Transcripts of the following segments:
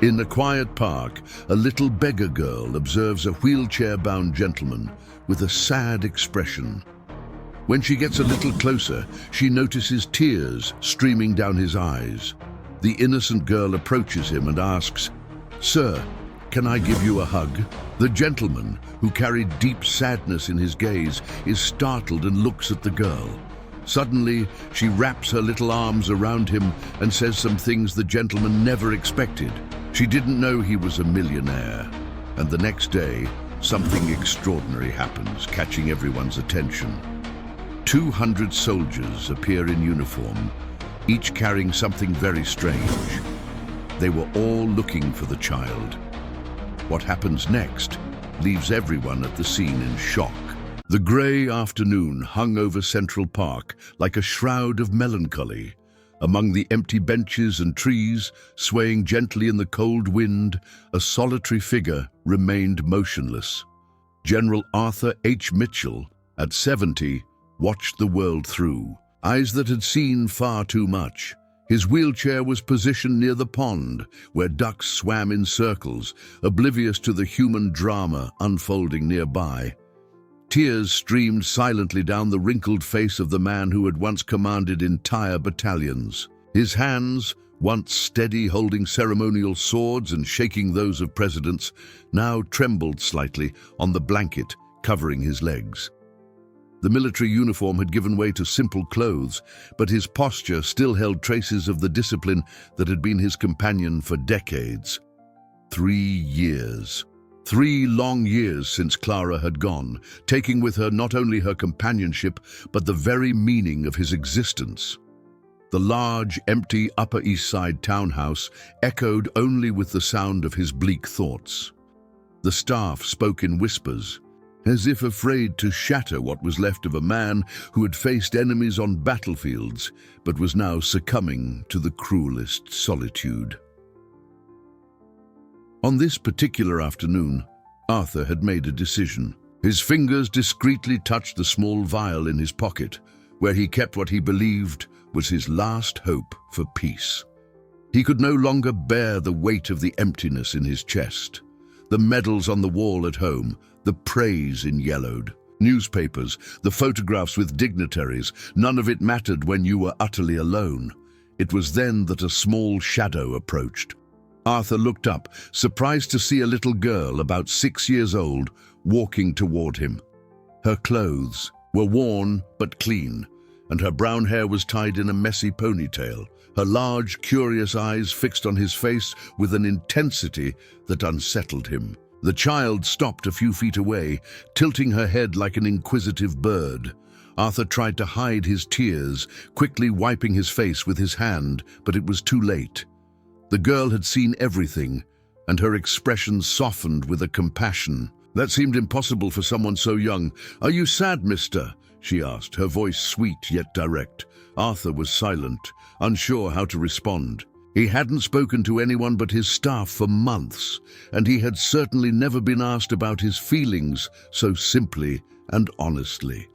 In a quiet park, a little beggar girl observes a wheelchair-bound gentleman with a sad expression. When she gets a little closer, she notices tears streaming down his eyes. The innocent girl approaches him and asks, "Sir, can I give you a hug?" The gentleman, who carried deep sadness in his gaze, is startled and looks at the girl. Suddenly, she wraps her little arms around him and says some things the gentleman never expected. She didn't know he was a millionaire. And the next day, something extraordinary happens, catching everyone's attention. 200 soldiers appear in uniform, each carrying something very strange. They were all looking for the child. What happens next leaves everyone at the scene in shock. The grey afternoon hung over Central Park like a shroud of melancholy. Among the empty benches and trees, swaying gently in the cold wind, a solitary figure remained motionless. General Arthur H. Mitchell, at 70, watched the world through, eyes that had seen far too much. His wheelchair was positioned near the pond, where ducks swam in circles, oblivious to the human drama unfolding nearby. Tears streamed silently down the wrinkled face of the man who had once commanded entire battalions. His hands, once steady holding ceremonial swords and shaking those of presidents, now trembled slightly on the blanket covering his legs. The military uniform had given way to simple clothes, but his posture still held traces of the discipline that had been his companion for decades. 3 years. 3 long years since Clara had gone, taking with her not only her companionship, but the very meaning of his existence. The large, empty Upper East Side townhouse echoed only with the sound of his bleak thoughts. The staff spoke in whispers, as if afraid to shatter what was left of a man who had faced enemies on battlefields, but was now succumbing to the cruelest solitude. On this particular afternoon, Arthur had made a decision. His fingers discreetly touched the small vial in his pocket, where he kept what he believed was his last hope for peace. He could no longer bear the weight of the emptiness in his chest. The medals on the wall at home, the praise in yellowed, newspapers, the photographs with dignitaries, none of it mattered when you were utterly alone. It was then that a small shadow approached. Arthur looked up, surprised to see a little girl about 6 years old walking toward him. Her clothes were worn but clean, and her brown hair was tied in a messy ponytail, her large, curious eyes fixed on his face with an intensity that unsettled him. The child stopped a few feet away, tilting her head like an inquisitive bird. Arthur tried to hide his tears, quickly wiping his face with his hand, but it was too late. The girl had seen everything, and her expression softened with a compassion that seemed impossible for someone so young. "Are you sad, mister?" she asked, her voice sweet yet direct. Arthur was silent, unsure how to respond. He hadn't spoken to anyone but his staff for months, and he had certainly never been asked about his feelings so simply and honestly.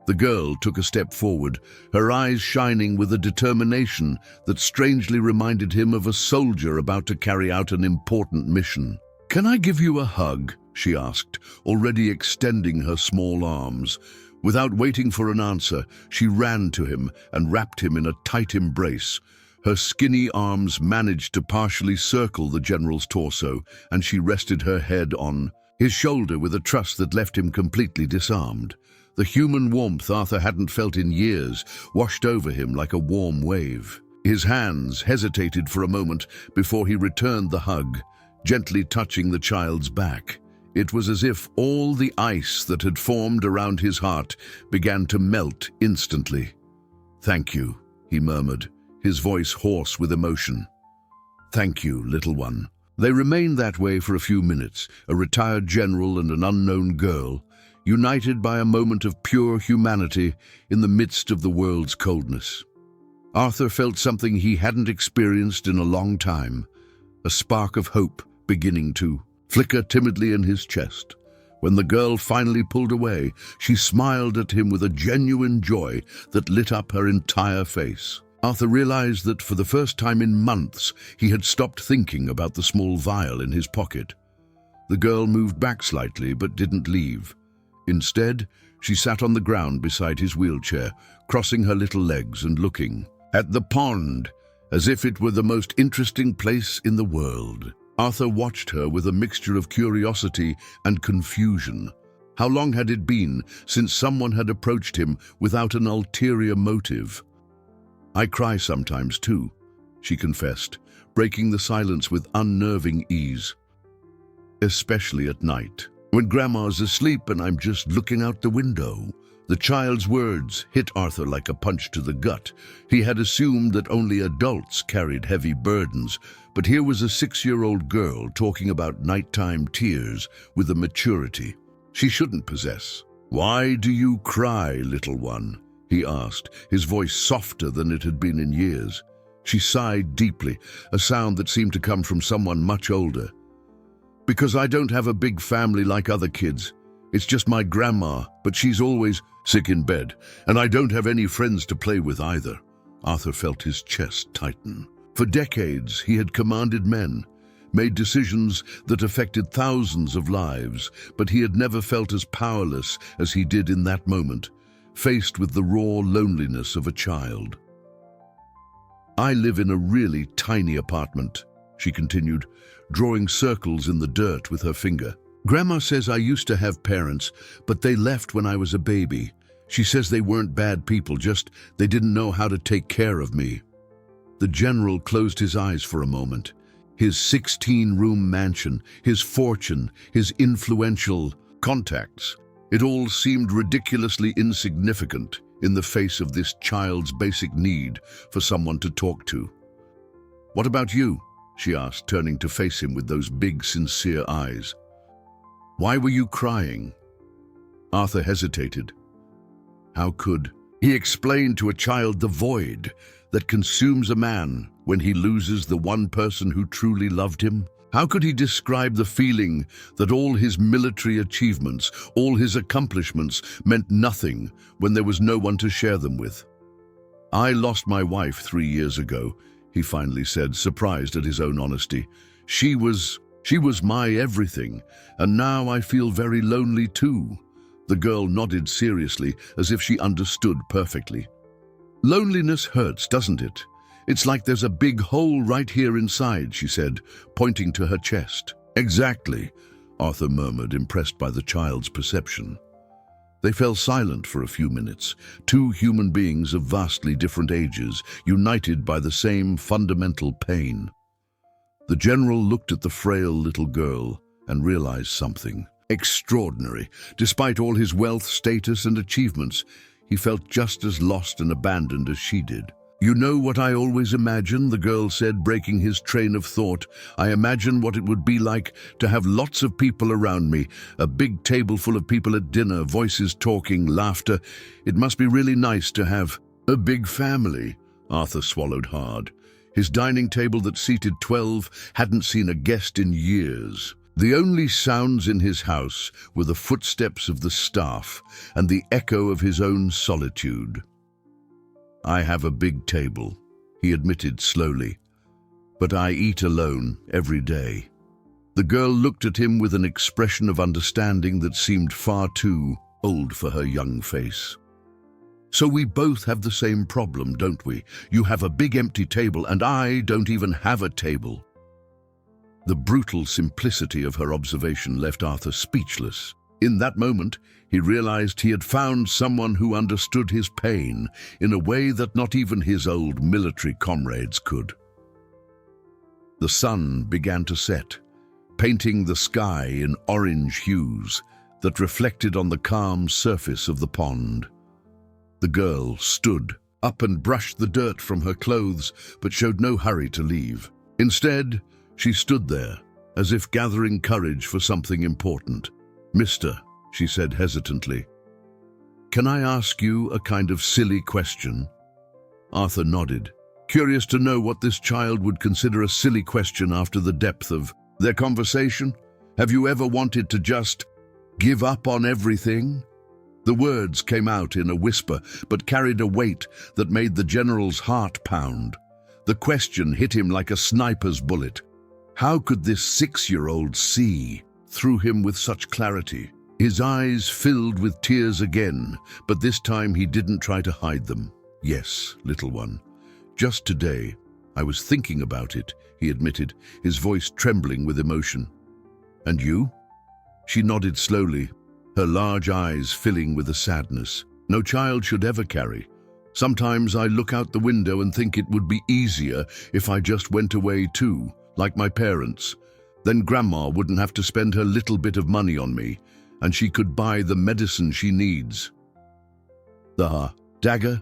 The girl took a step forward, her eyes shining with a determination that strangely reminded him of a soldier about to carry out an important mission. "Can I give you a hug?" she asked, already extending her small arms. Without waiting for an answer, she ran to him and wrapped him in a tight embrace. Her skinny arms managed to partially circle the general's torso, and she rested her head on his shoulder with a trust that left him completely disarmed. The human warmth Arthur hadn't felt in years washed over him like a warm wave. His hands hesitated for a moment before he returned the hug, gently touching the child's back. It was as if all the ice that had formed around his heart began to melt instantly. "Thank you," he murmured, his voice hoarse with emotion. "Thank you, little one." They remained that way for a few minutes, a retired general and an unknown girl, united by a moment of pure humanity in the midst of the world's coldness. Arthur felt something he hadn't experienced in a long time, a spark of hope beginning to flicker timidly in his chest. When the girl finally pulled away, she smiled at him with a genuine joy that lit up her entire face. Arthur realized that for the first time in months, he had stopped thinking about the small vial in his pocket. The girl moved back slightly but didn't leave. Instead, she sat on the ground beside his wheelchair, crossing her little legs and looking at the pond as if it were the most interesting place in the world. Arthur watched her with a mixture of curiosity and confusion. How long had it been since someone had approached him without an ulterior motive? "I cry sometimes too," she confessed, breaking the silence with unnerving ease. "Especially at night, when Grandma's asleep and I'm just looking out the window." The child's words hit Arthur like a punch to the gut. He had assumed that only adults carried heavy burdens, but here was a 6-year-old girl talking about nighttime tears with a maturity she shouldn't possess. "Why do you cry, little one?" he asked, his voice softer than it had been in years. She sighed deeply, a sound that seemed to come from someone much older. "Because I don't have a big family like other kids. It's just my grandma, but she's always sick in bed, and I don't have any friends to play with either." Arthur felt his chest tighten. For decades, he had commanded men, made decisions that affected thousands of lives, but he had never felt as powerless as he did in that moment, faced with the raw loneliness of a child. "I live in a really tiny apartment," she continued, drawing circles in the dirt with her finger. "Grandma says I used to have parents, but they left when I was a baby. She says they weren't bad people, just they didn't know how to take care of me." The general closed his eyes for a moment. His 16-room mansion, his fortune, his influential contacts, it all seemed ridiculously insignificant in the face of this child's basic need for someone to talk to. "What about you?" she asked, turning to face him with those big, sincere eyes. "Why were you crying?" Arthur hesitated. How could he explain to a child the void that consumes a man when he loses the one person who truly loved him? How could he describe the feeling that all his military achievements, all his accomplishments meant nothing when there was no one to share them with? "I lost my wife 3 years ago," he finally said, surprised at his own honesty. She was my everything, and now I feel very lonely too." The girl nodded seriously, as if she understood perfectly. "Loneliness hurts, doesn't it? It's like there's a big hole right here inside," she said, pointing to her chest. "Exactly," Arthur murmured, impressed by the child's perception. They fell silent for a few minutes, two human beings of vastly different ages, united by the same fundamental pain. The general looked at the frail little girl and realized something extraordinary. Despite all his wealth, status, and achievements, he felt just as lost and abandoned as she did. "You know what I always imagine," the girl said, breaking his train of thought. "I imagine what it would be like to have lots of people around me, a big table full of people at dinner, voices talking, laughter. It must be really nice to have a big family." Arthur swallowed hard. His dining table that seated 12 hadn't seen a guest in years. The only sounds in his house were the footsteps of the staff and the echo of his own solitude. "I have a big table," he admitted slowly, "but I eat alone every day." The girl looked at him with an expression of understanding that seemed far too old for her young face. "So we both have the same problem, don't we? You have a big empty table and I don't even have a table." The brutal simplicity of her observation left Arthur speechless. In that moment, he realized he had found someone who understood his pain in a way that not even his old military comrades could. The sun began to set, painting the sky in orange hues that reflected on the calm surface of the pond. The girl stood up and brushed the dirt from her clothes, but showed no hurry to leave. Instead, she stood there, as if gathering courage for something important. "Mister," she said hesitantly, "can I ask you a kind of silly question?" Arthur nodded, curious to know what this child would consider a silly question after the depth of their conversation. "Have you ever wanted to just give up on everything?" The words came out in a whisper, but carried a weight that made the general's heart pound. The question hit him like a sniper's bullet. How could this 6-year-old see through him with such clarity? His eyes filled with tears again, but this time he didn't try to hide them. "Yes, little one. Just today, I was thinking about it," he admitted, his voice trembling with emotion. "And you?" She nodded slowly, her large eyes filling with a sadness no child should ever carry. "Sometimes I look out the window and think it would be easier if I just went away too, like my parents. Then Grandma wouldn't have to spend her little bit of money on me, and she could buy the medicine she needs." The dagger?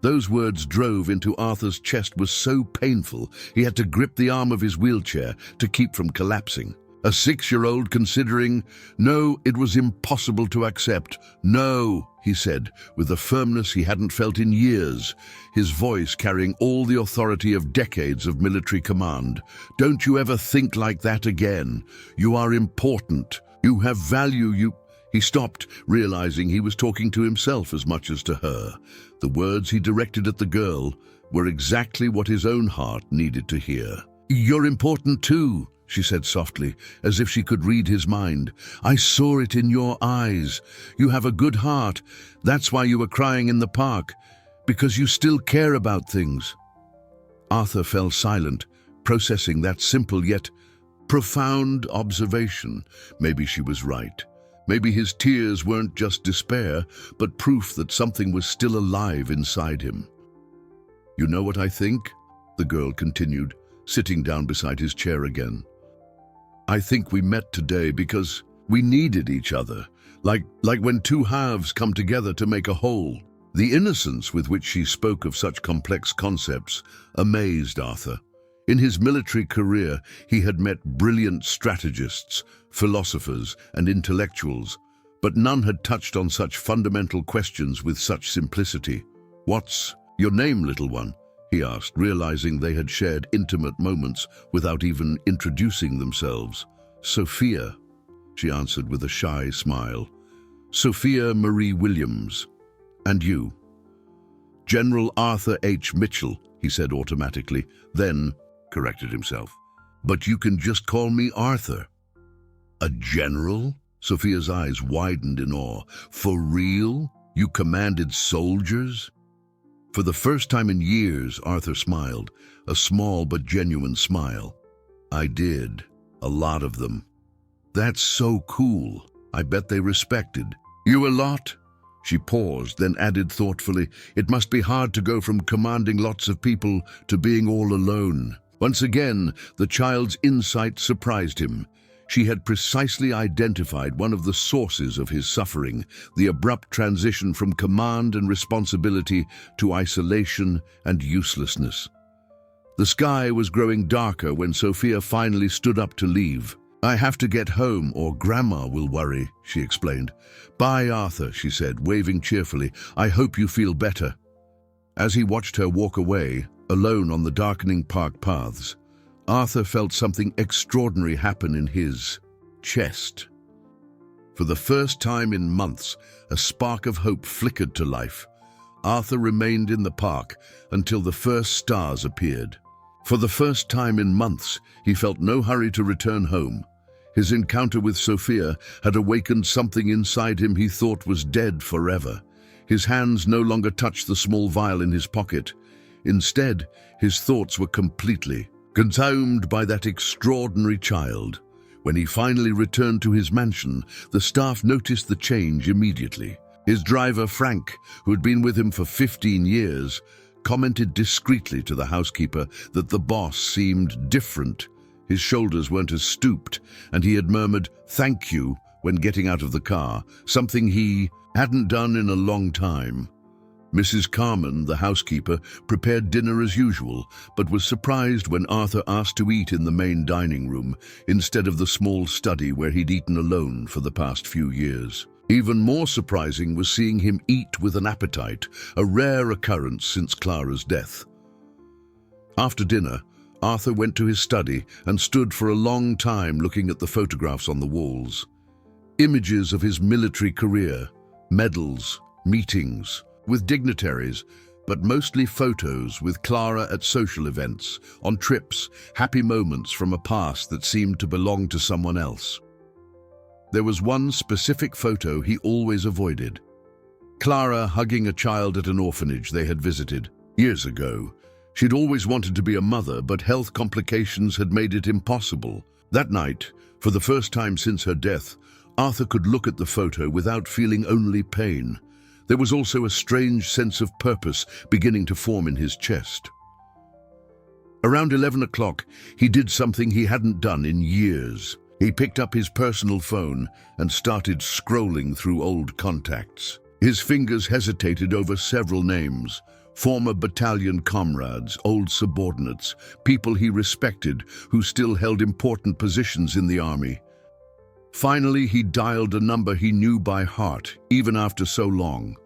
Those words drove into Arthur's chest was so painful he had to grip the arm of his wheelchair to keep from collapsing. A 6-year-old considering? No, it was impossible to accept. "No," he said, with a firmness he hadn't felt in years, his voice carrying all the authority of decades of military command. "Don't you ever think like that again. You are important. You have value. He stopped, realizing he was talking to himself as much as to her. The words he directed at the girl were exactly what his own heart needed to hear. "You're important too," she said softly, as if she could read his mind. "I saw it in your eyes. You have a good heart. That's why you were crying in the park, because you still care about things." Arthur fell silent, processing that simple yet profound observation. Maybe she was right. Maybe his tears weren't just despair, but proof that something was still alive inside him. "You know what I think?" the girl continued, sitting down beside his chair again. "I think we met today because we needed each other, like when two halves come together to make a whole." The innocence with which she spoke of such complex concepts amazed Arthur. In his military career, he had met brilliant strategists, philosophers, and intellectuals, but none had touched on such fundamental questions with such simplicity. "What's your name, little one?" he asked, realizing they had shared intimate moments without even introducing themselves. "Sophia," she answered with a shy smile. "Sophia Marie Williams. And you?" "General Arthur H. Mitchell," he said automatically, then corrected himself. "But you can just call me Arthur." "A general?" Sophia's eyes widened in awe. "For real? You commanded soldiers?" For the first time in years, Arthur smiled, a small but genuine smile. "I did. A lot of them." "That's so cool. I bet they respected you a lot." She paused, then added thoughtfully, "It must be hard to go from commanding lots of people to being all alone." Once again, the child's insight surprised him. She had precisely identified one of the sources of his suffering, the abrupt transition from command and responsibility to isolation and uselessness. The sky was growing darker when Sophia finally stood up to leave. "I have to get home or Grandma will worry," she explained. "Bye, Arthur," she said, waving cheerfully. "I hope you feel better." As he watched her walk away, alone on the darkening park paths, Arthur felt something extraordinary happen in his chest. For the first time in months, a spark of hope flickered to life. Arthur remained in the park until the first stars appeared. For the first time in months, he felt no hurry to return home. His encounter with Sophia had awakened something inside him he thought was dead forever. His hands no longer touched the small vial in his pocket. Instead, his thoughts were completely consumed by that extraordinary child. When he finally returned to his mansion, the staff noticed the change immediately. His driver, Frank, who had been with him for 15 years, commented discreetly to the housekeeper that the boss seemed different. His shoulders weren't as stooped, and he had murmured, "Thank you," when getting out of the car, something he hadn't done in a long time. Mrs. Carmen, the housekeeper, prepared dinner as usual, but was surprised when Arthur asked to eat in the main dining room instead of the small study where he'd eaten alone for the past few years. Even more surprising was seeing him eat with an appetite, a rare occurrence since Clara's death. After dinner, Arthur went to his study and stood for a long time looking at the photographs on the walls. Images of his military career, medals, meetings with dignitaries, but mostly photos with Clara at social events, on trips, happy moments from a past that seemed to belong to someone else. There was one specific photo he always avoided. Clara hugging a child at an orphanage they had visited years ago. She'd always wanted to be a mother, but health complications had made it impossible. That night, for the first time since her death, Arthur could look at the photo without feeling only pain. There was also a strange sense of purpose beginning to form in his chest. Around 11 o'clock, he did something he hadn't done in years. He picked up his personal phone and started scrolling through old contacts. His fingers hesitated over several names: former battalion comrades, old subordinates, people he respected who still held important positions in the army. Finally, he dialed a number he knew by heart, even after so long.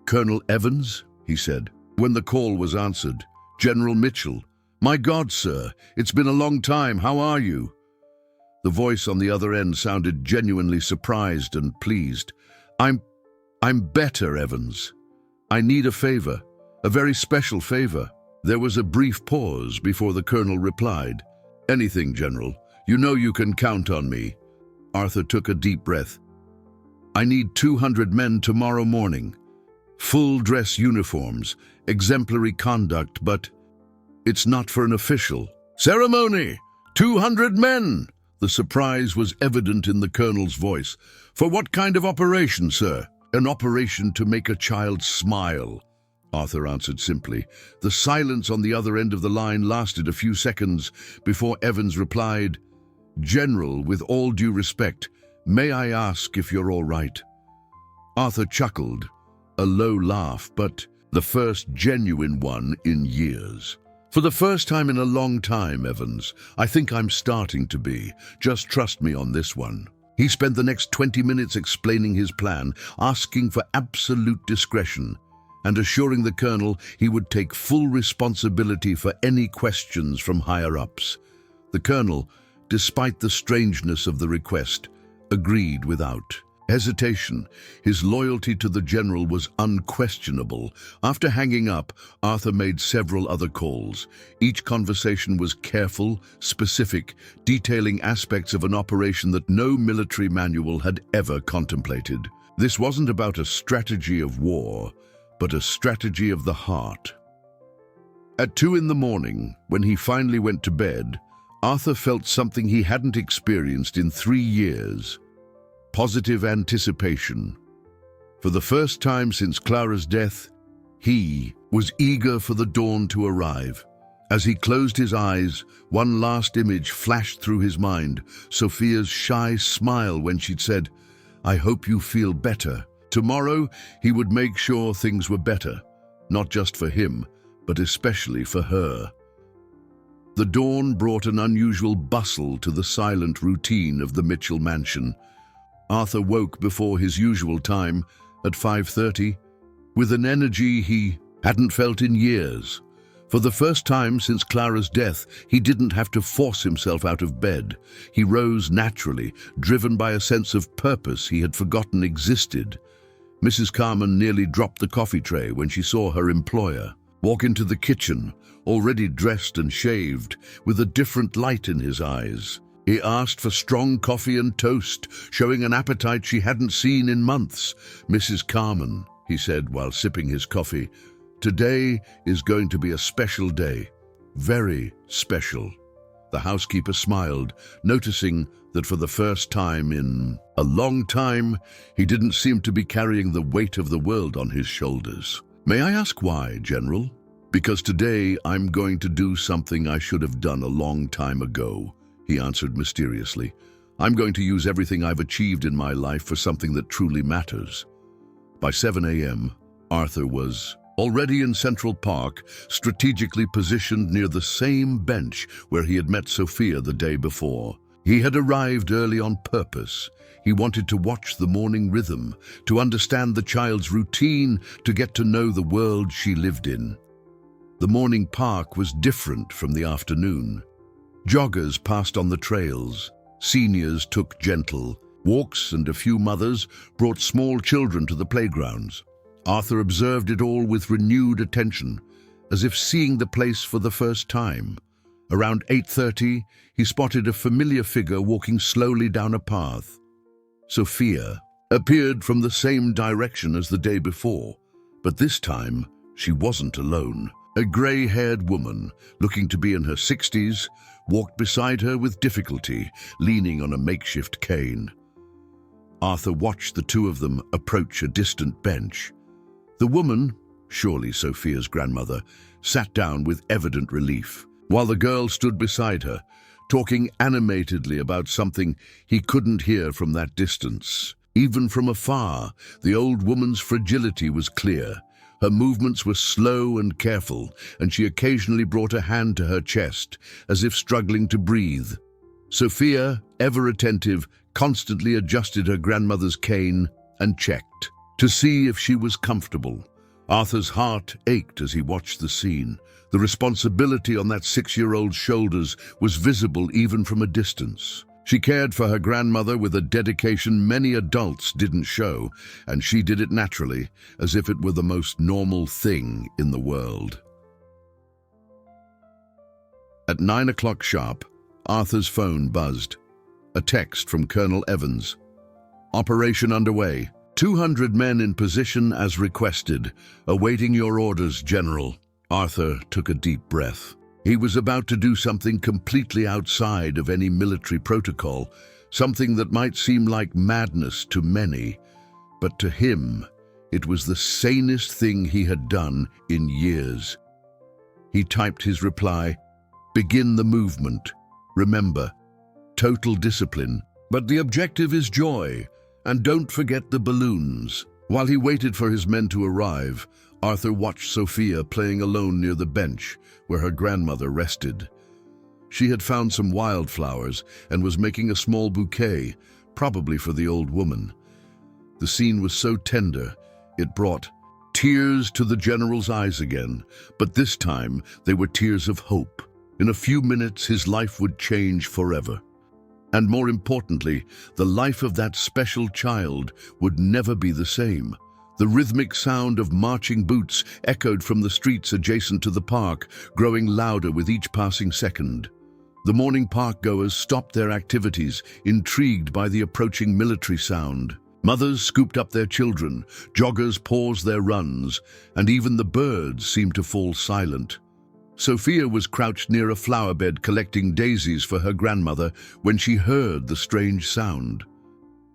"Colonel Evans?" he said. When the call was answered, "General Mitchell." "My God, sir, it's been a long time. How are you?" The voice on the other end sounded genuinely surprised and pleased. I'm better, Evans. I need a favor, a very special favor." There was a brief pause before the colonel replied. "Anything, General. You know you can count on me." Arthur took a deep breath. "I need 200 men tomorrow morning. Full dress uniforms, exemplary conduct, but it's not for an official ceremony. 200 men! The surprise was evident in the colonel's voice. "For what kind of operation, sir?" "An operation to make a child smile," Arthur answered simply. The silence on the other end of the line lasted a few seconds before Evans replied, "General, with all due respect, may I ask if you're all right?" Arthur chuckled, a low laugh, but the first genuine one in years. "For the first time in a long time, Evans, I think I'm starting to be. Just trust me on this one." He spent the next 20 minutes explaining his plan, asking for absolute discretion, and assuring the colonel he would take full responsibility for any questions from higher-ups. The colonel, despite the strangeness of the request, agreed without hesitation. His loyalty to the general was unquestionable. After hanging up, Arthur made several other calls. Each conversation was careful, specific, detailing aspects of an operation that no military manual had ever contemplated. This wasn't about a strategy of war, but a strategy of the heart. At 2 in the morning, when he finally went to bed, Arthur felt something he hadn't experienced in 3 years. Positive anticipation. For the first time since Clara's death, he was eager for the dawn to arrive. As he closed his eyes, one last image flashed through his mind: Sophia's shy smile when she'd said, "I hope you feel better." Tomorrow, he would make sure things were better, not just for him, but especially for her. The dawn brought an unusual bustle to the silent routine of the Mitchell mansion. Arthur woke before his usual time, at 5:30, with an energy he hadn't felt in years. For the first time since Clara's death, he didn't have to force himself out of bed. He rose naturally, driven by a sense of purpose he had forgotten existed. Mrs. Carman nearly dropped the coffee tray when she saw her employer walk into the kitchen, already dressed and shaved, with a different light in his eyes. He asked for strong coffee and toast, showing an appetite she hadn't seen in months. "Mrs. Carman," he said while sipping his coffee, "today is going to be a special day. Very special." The housekeeper smiled, noticing that for the first time in a long time, he didn't seem to be carrying the weight of the world on his shoulders. "May I ask why, General?" "Because today I'm going to do something I should have done a long time ago," he answered mysteriously. "I'm going to use everything I've achieved in my life for something that truly matters." By 7 a.m., Arthur was already in Central Park, strategically positioned near the same bench where he had met Sophia the day before. He had arrived early on purpose. He wanted to watch the morning rhythm, to understand the child's routine, to get to know the world she lived in. The morning park was different from the afternoon. Joggers passed on the trails. Seniors took gentle, Walks and a few mothers brought small children to the playgrounds. Arthur observed it all with renewed attention, as if seeing the place for the first time. Around 8:30, he spotted a familiar figure walking slowly down a path. Sophia appeared from the same direction as the day before, but this time she wasn't alone. A grey-haired woman, looking to be in her 60s, walked beside her with difficulty, leaning on a makeshift cane. Arthur watched the two of them approach a distant bench. The woman, surely Sophia's grandmother, sat down with evident relief, while the girl stood beside her, talking animatedly about something he couldn't hear from that distance. Even from afar, the old woman's fragility was clear. Her movements were slow and careful, and she occasionally brought a hand to her chest, as if struggling to breathe. Sophia, ever attentive, constantly adjusted her grandmother's cane and checked to see if she was comfortable. Arthur's heart ached as he watched the scene. The responsibility on that 6-year-old's shoulders was visible even from a distance. She cared for her grandmother with a dedication many adults didn't show, and she did it naturally, as if it were the most normal thing in the world. At 9 o'clock sharp, Arthur's phone buzzed. A text from Colonel Evans. Operation underway. 200 men in position as requested. Awaiting your orders, General. Arthur took a deep breath. He was about to do something completely outside of any military protocol, something that might seem like madness to many, but to him, it was the sanest thing he had done in years. He typed his reply, "Begin the movement. Remember, total discipline, but the objective is joy, and don't forget the balloons." While he waited for his men to arrive, Arthur watched Sophia playing alone near the bench where her grandmother rested. She had found some wildflowers and was making a small bouquet, probably for the old woman. The scene was so tender, it brought tears to the general's eyes again, but this time they were tears of hope. In a few minutes, his life would change forever. And more importantly, the life of that special child would never be the same. The rhythmic sound of marching boots echoed from the streets adjacent to the park, growing louder with each passing second. The morning park-goers stopped their activities, intrigued by the approaching military sound. Mothers scooped up their children, joggers paused their runs, and even the birds seemed to fall silent. Sophia was crouched near a flower bed collecting daisies for her grandmother when she heard the strange sound.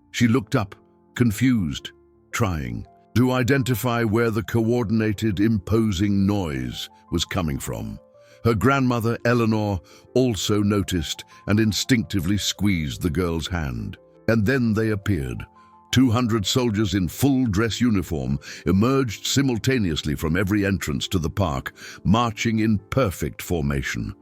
She looked up, confused, trying to identify where the coordinated, imposing noise was coming from. Her grandmother, Eleanor, also noticed and instinctively squeezed the girl's hand. And then they appeared. 200 soldiers in full dress uniform emerged simultaneously from every entrance to the park, marching in perfect formation.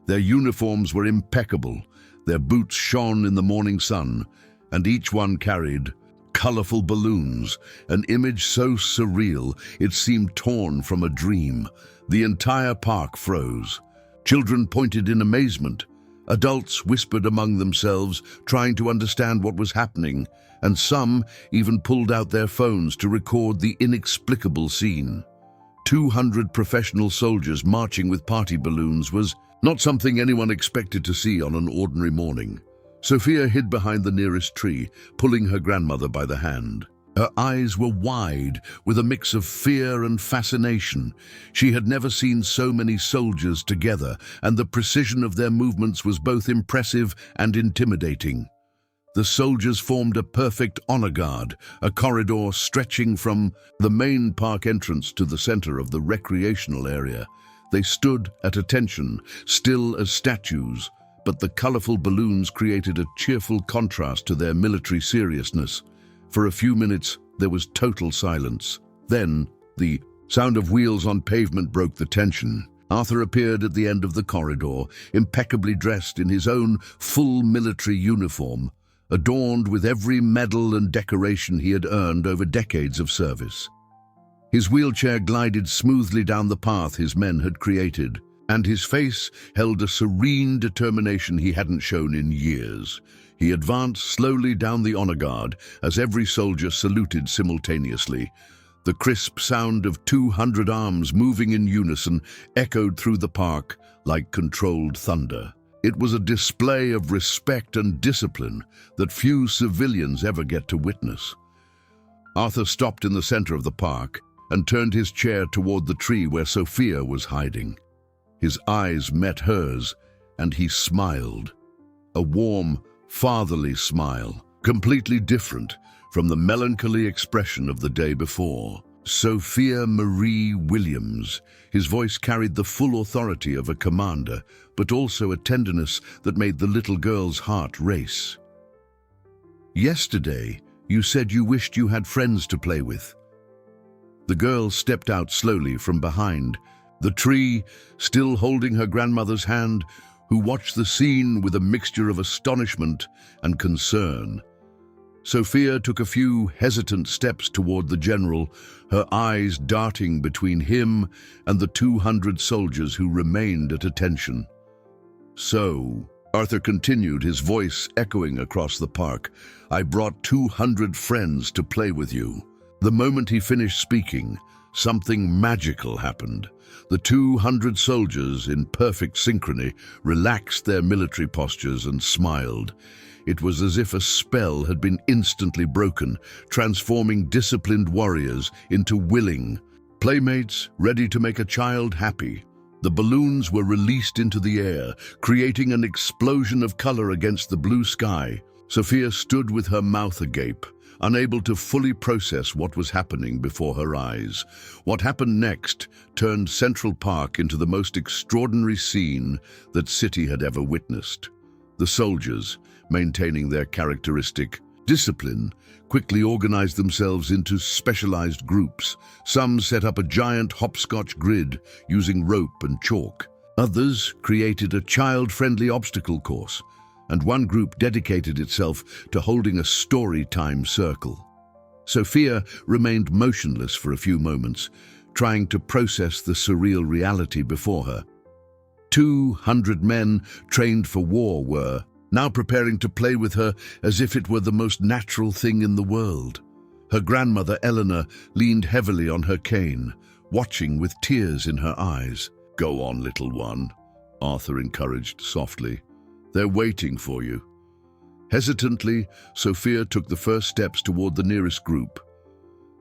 Their uniforms were impeccable, their boots shone in the morning sun, and each one carried colorful balloons, an image so surreal it seemed torn from a dream. The entire park froze. Children pointed in amazement. Adults whispered among themselves, trying to understand what was happening, and some even pulled out their phones to record the inexplicable scene. 200 professional soldiers marching with party balloons was not something anyone expected to see on an ordinary morning. Sophia hid behind the nearest tree, pulling her grandmother by the hand. Her eyes were wide, with a mix of fear and fascination. She had never seen so many soldiers together, and the precision of their movements was both impressive and intimidating. The soldiers formed a perfect honor guard, a corridor stretching from the main park entrance to the center of the recreational area. They stood at attention, still as statues, but the colorful balloons created a cheerful contrast to their military seriousness. For a few minutes, there was total silence. Then, the sound of wheels on pavement broke the tension. Arthur appeared at the end of the corridor, impeccably dressed in his own full military uniform, adorned with every medal and decoration he had earned over decades of service. His wheelchair glided smoothly down the path his men had created, and his face held a serene determination he hadn't shown in years. He advanced slowly down the honor guard as every soldier saluted simultaneously. The crisp sound of 200 arms moving in unison echoed through the park like controlled thunder. It was a display of respect and discipline that few civilians ever get to witness. Arthur stopped in the center of the park and turned his chair toward the tree where Sophia was hiding. His eyes met hers, and he smiled. A warm, fatherly smile, completely different from the melancholy expression of the day before. Sophia Marie Williams. His voice carried the full authority of a commander, but also a tenderness that made the little girl's heart race. "Yesterday, you said you wished you had friends to play with." The girl stepped out slowly from behind the tree, still holding her grandmother's hand, who watched the scene with a mixture of astonishment and concern. Sophia took a few hesitant steps toward the general, her eyes darting between him and the 200 soldiers who remained at attention. "So," Arthur continued, his voice echoing across the park, "I brought 200 friends to play with you." The moment he finished speaking, something magical happened. The 200 soldiers, in perfect synchrony, relaxed their military postures and smiled. It was as if a spell had been instantly broken, transforming disciplined warriors into willing playmates ready to make a child happy. The balloons were released into the air, creating an explosion of color against the blue sky. Sophia stood with her mouth agape, unable to fully process what was happening before her eyes. What happened next turned Central Park into the most extraordinary scene that city had ever witnessed. The soldiers, maintaining their characteristic discipline, quickly organized themselves into specialized groups. Some set up a giant hopscotch grid using rope and chalk. Others created a child-friendly obstacle course, and one group dedicated itself to holding a story time circle. Sophia remained motionless for a few moments, trying to process the surreal reality before her. 200 men trained for war were now preparing to play with her as if it were the most natural thing in the world. Her grandmother, Eleanor, leaned heavily on her cane, watching with tears in her eyes. "Go on, little one," Arthur encouraged softly. "They're waiting for you." Hesitantly, Sophia took the first steps toward the nearest group.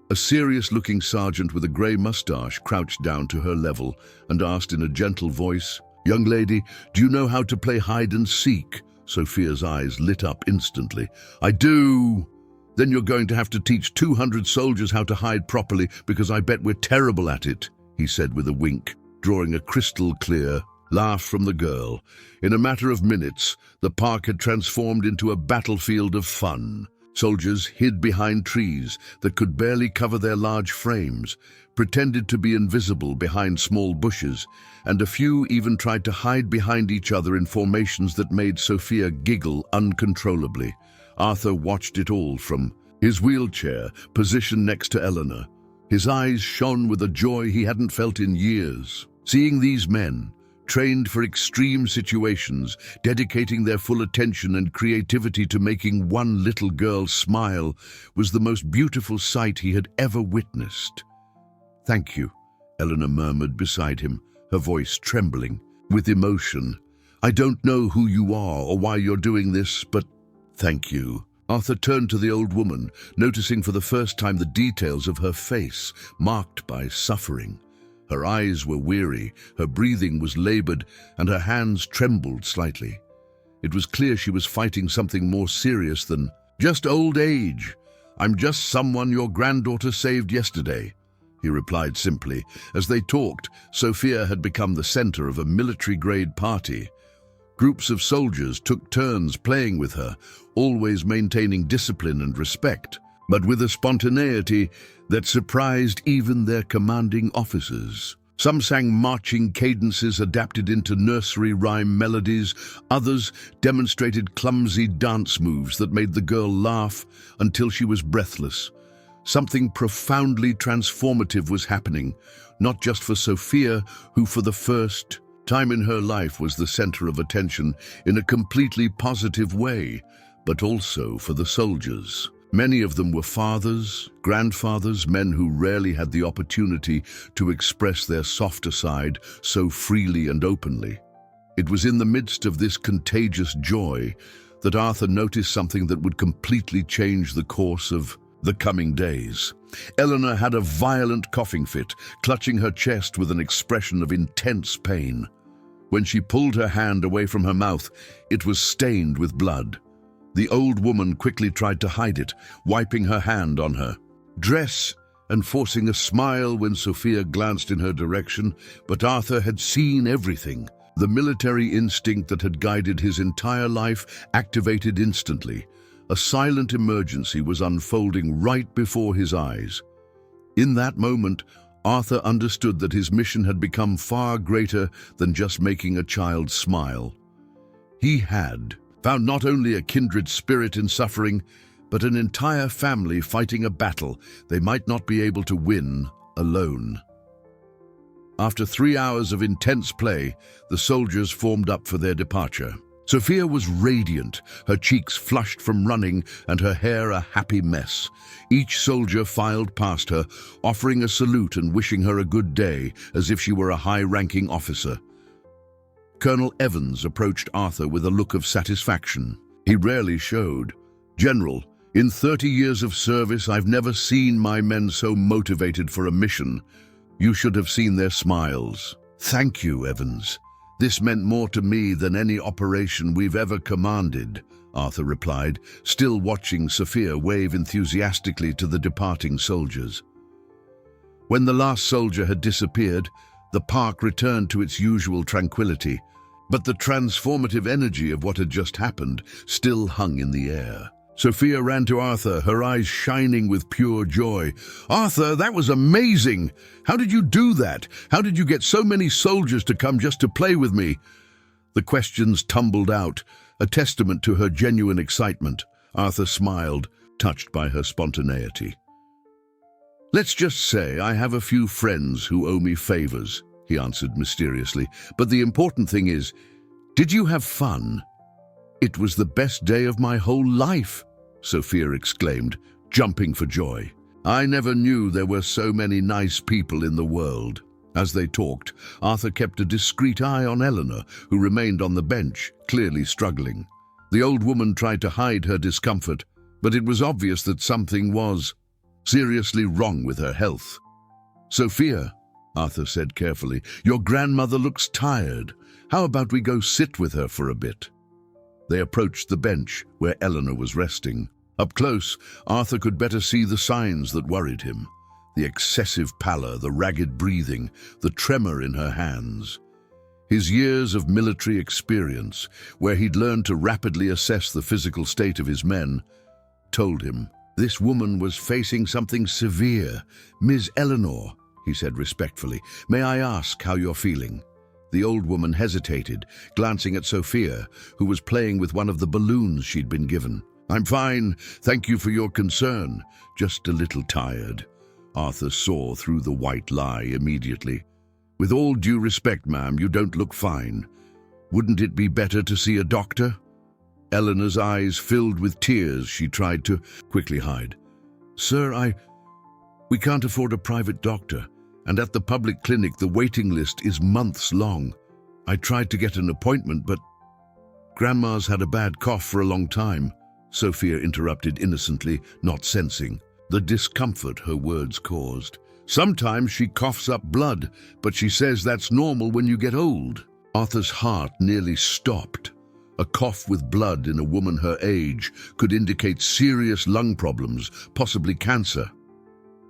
A serious-looking sergeant with a grey mustache crouched down to her level and asked in a gentle voice, "Young lady, do you know how to play hide and seek?" Sophia's eyes lit up instantly. "I do." "Then you're going to have to teach 200 soldiers how to hide properly, because I bet we're terrible at it," he said with a wink, drawing a crystal-clear laugh from the girl. In a matter of minutes, the park had transformed into a battlefield of fun. Soldiers hid behind trees that could barely cover their large frames, pretended to be invisible behind small bushes, and a few even tried to hide behind each other in formations that made Sophia giggle uncontrollably. Arthur watched it all from his wheelchair, positioned next to Eleanor. His eyes shone with a joy he hadn't felt in years. Seeing these men, trained for extreme situations, dedicating their full attention and creativity to making one little girl smile, was the most beautiful sight he had ever witnessed. "Thank you," Eleanor murmured beside him, her voice trembling with emotion. "I don't know who you are or why you're doing this, but thank you." Arthur turned to the old woman, noticing for the first time the details of her face, marked by suffering. Her eyes were weary, her breathing was labored, and her hands trembled slightly. It was clear she was fighting something more serious than just old age. "I'm just someone your granddaughter saved yesterday," he replied simply. As they talked, Sophia had become the center of a military-grade party. Groups of soldiers took turns playing with her, always maintaining discipline and respect, but with a spontaneity that surprised even their commanding officers. Some sang marching cadences adapted into nursery rhyme melodies. Others demonstrated clumsy dance moves that made the girl laugh until she was breathless. Something profoundly transformative was happening, not just for Sophia, who for the first Time in her life was the center of attention in a completely positive way, but also for the soldiers. Many of them were fathers, grandfathers, men who rarely had the opportunity to express their softer side so freely and openly. It was in the midst of this contagious joy that Arthur noticed something that would completely change the course of the coming days. Eleanor had a violent coughing fit, clutching her chest with an expression of intense pain. When she pulled her hand away from her mouth, it was stained with blood. The old woman quickly tried to hide it, wiping her hand on her dress and forcing a smile when Sophia glanced in her direction, but Arthur had seen everything. The military instinct that had guided his entire life activated instantly. A silent emergency was unfolding right before his eyes. In that moment, Arthur understood that his mission had become far greater than just making a child smile. He had found not only a kindred spirit in suffering, but an entire family fighting a battle they might not be able to win alone. After 3 hours of intense play, the soldiers formed up for their departure. Sophia was radiant, her cheeks flushed from running and her hair a happy mess. Each soldier filed past her, offering a salute and wishing her a good day, as if she were a high-ranking officer. Colonel Evans approached Arthur with a look of satisfaction. He rarely showed. "General, in 30 years of service, I've never seen my men so motivated for a mission. You should have seen their smiles." "Thank you, Evans. This meant more to me than any operation we've ever commanded," Arthur replied, still watching Sophia wave enthusiastically to the departing soldiers. When the last soldier had disappeared, the park returned to its usual tranquility, but the transformative energy of what had just happened still hung in the air. Sophia ran to Arthur, her eyes shining with pure joy. "Arthur, that was amazing! How did you do that? How did you get so many soldiers to come just to play with me?" The questions tumbled out, a testament to her genuine excitement. Arthur smiled, touched by her spontaneity. "Let's just say I have a few friends who owe me favors," he answered mysteriously. "But the important thing is, did you have fun?" "It was the best day of my whole life," Sophia exclaimed, jumping for joy. "I never knew there were so many nice people in the world." As they talked, Arthur kept a discreet eye on Eleanor, who remained on the bench, clearly struggling. The old woman tried to hide her discomfort, but it was obvious that something was seriously wrong with her health. "Sophia," Arthur said carefully, "your grandmother looks tired. How about we go sit with her for a bit?" They approached the bench where Eleanor was resting. Up close, Arthur could better see the signs that worried him. The excessive pallor, the ragged breathing, the tremor in her hands. His years of military experience, where he'd learned to rapidly assess the physical state of his men, told him this woman was facing something severe. "Ms. Eleanor," he said respectfully, "may I ask how you're feeling?" The old woman hesitated, glancing at Sophia, who was playing with one of the balloons she'd been given. "I'm fine, thank you for your concern. Just a little tired." Arthur saw through the white lie immediately. "With all due respect, ma'am, you don't look fine. Wouldn't it be better to see a doctor?" Eleanor's eyes filled with tears she tried to quickly hide. "Sir, we can't afford a private doctor. And at the public clinic, the waiting list is months long. I tried to get an appointment, but—" "Grandma's had a bad cough for a long time," Sophia interrupted innocently, not sensing the discomfort her words caused. "Sometimes she coughs up blood, but she says that's normal when you get old." Arthur's heart nearly stopped. A cough with blood in a woman her age could indicate serious lung problems, possibly cancer.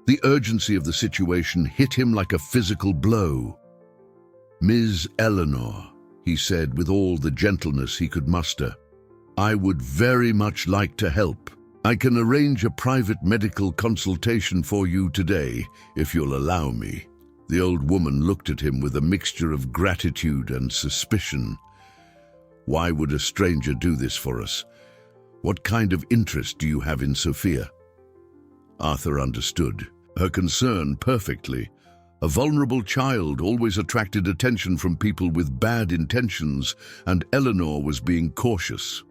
The urgency of the situation hit him like a physical blow. "Ms. Eleanor," he said with all the gentleness he could muster, "I would very much like to help. I can arrange a private medical consultation for you today, if you'll allow me." The old woman looked at him with a mixture of gratitude and suspicion. "Why would a stranger do this for us? What kind of interest do you have in Sophia?" Arthur understood her concern perfectly. A vulnerable child always attracted attention from people with bad intentions, and Eleanor was being cautious.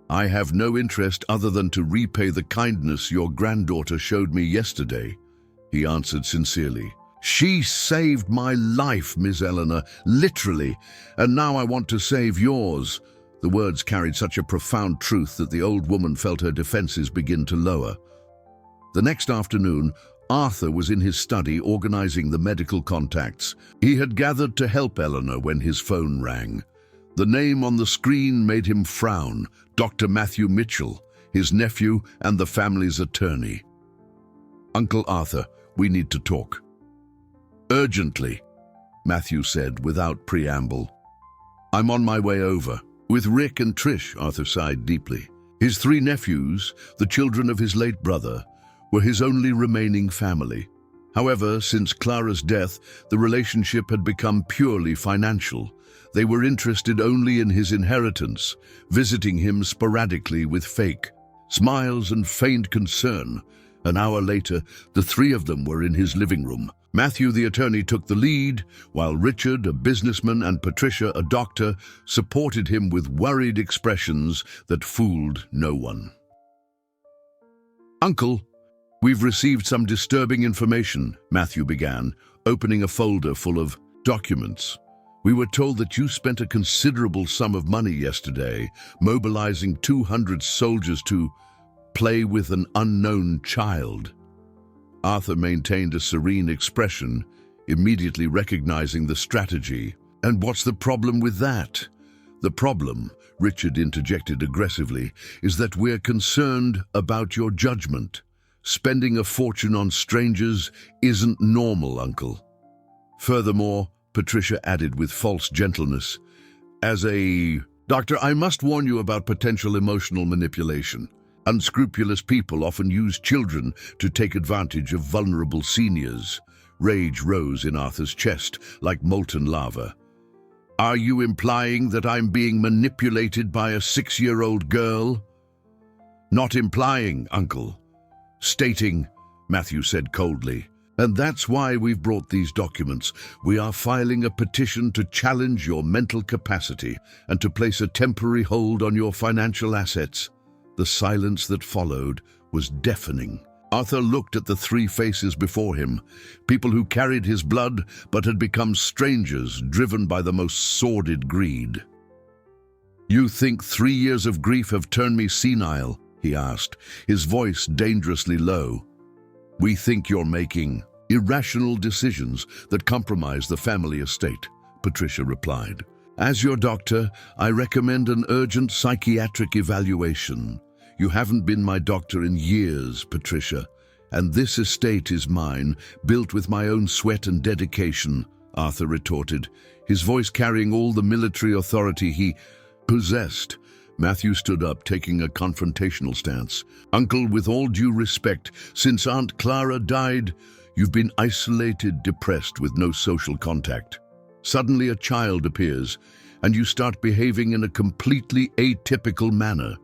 I have no interest other than to repay the kindness your granddaughter showed me yesterday, he answered sincerely. She saved my life, Miss Eleanor, literally, and now I want to save yours. The words carried such a profound truth that the old woman felt her defenses begin to lower. The next afternoon, Arthur was in his study organizing the medical contacts. He had gathered to help Eleanor when his phone rang. The name on the screen made him frown. Dr. Matthew Mitchell, his nephew and the family's attorney. Uncle Arthur, we need to talk. Urgently, Matthew said without preamble. I'm on my way over. With Rick and Trish, Arthur sighed deeply. His 3 nephews, the children of his late brother, were his only remaining family. However, since Clara's death, the relationship had become purely financial. They were interested only in his inheritance, visiting him sporadically with fake smiles and feigned concern. An hour later, the 3 of them were in his living room. Matthew, the attorney, took the lead, while Richard, a businessman, and Patricia, a doctor, supported him with worried expressions that fooled no one. Uncle, we've received some disturbing information, Matthew began, opening a folder full of documents. We were told that you spent a considerable sum of money yesterday, mobilizing 200 soldiers to play with an unknown child. Arthur maintained a serene expression, immediately recognizing the strategy. And what's the problem with that? The problem, Richard interjected aggressively, is that we're concerned about your judgment. Spending a fortune on strangers isn't normal, Uncle. Furthermore, Patricia added with false gentleness, as a doctor, I must warn you about potential emotional manipulation. Unscrupulous people often use children to take advantage of vulnerable seniors. Rage rose in Arthur's chest like molten lava. Are you implying that I'm being manipulated by a 6-year-old girl? Not implying, Uncle. Stating, Matthew said coldly. And that's why we've brought these documents. We are filing a petition to challenge your mental capacity and to place a temporary hold on your financial assets. The silence that followed was deafening. Arthur looked at the 3 faces before him, people who carried his blood but had become strangers driven by the most sordid greed. You think 3 years of grief have turned me senile? He asked, his voice dangerously low. We think you're making irrational decisions that compromise the family estate, Patricia replied. As your doctor, I recommend an urgent psychiatric evaluation. You haven't been my doctor in years, Patricia, and this estate is mine, built with my own sweat and dedication, Arthur retorted, his voice carrying all the military authority he possessed. Matthew stood up, taking a confrontational stance. Uncle, with all due respect, since Aunt Clara died, you've been isolated, depressed, with no social contact. Suddenly a child appears, and you start behaving in a completely atypical manner.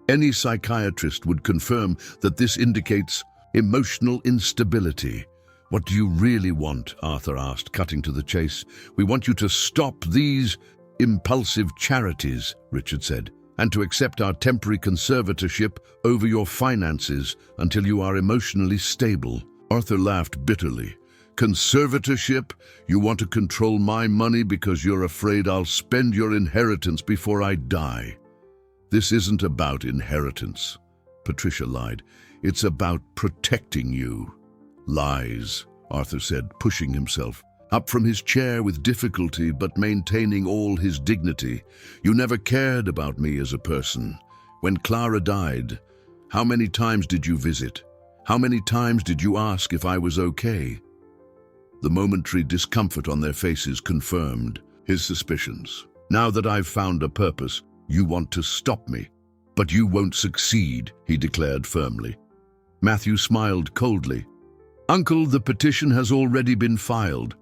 Any psychiatrist would confirm that this indicates emotional instability. What do you really want? Arthur asked, cutting to the chase. We want you to stop these impulsive charities, Richard said, and to accept our temporary conservatorship over your finances until you are emotionally stable. Arthur laughed bitterly. Conservatorship? You want to control my money because you're afraid I'll spend your inheritance before I die. This isn't about inheritance, Patricia lied. It's about protecting you. Lies, Arthur said, pushing himself up from his chair with difficulty but maintaining all his dignity. You never cared about me as a person. When Clara died, how many times did you visit? How many times did you ask if I was okay? The momentary discomfort on their faces confirmed his suspicions. Now that I've found a purpose, you want to stop me. But you won't succeed, he declared firmly. Matthew smiled coldly. Uncle, the petition has already been filed.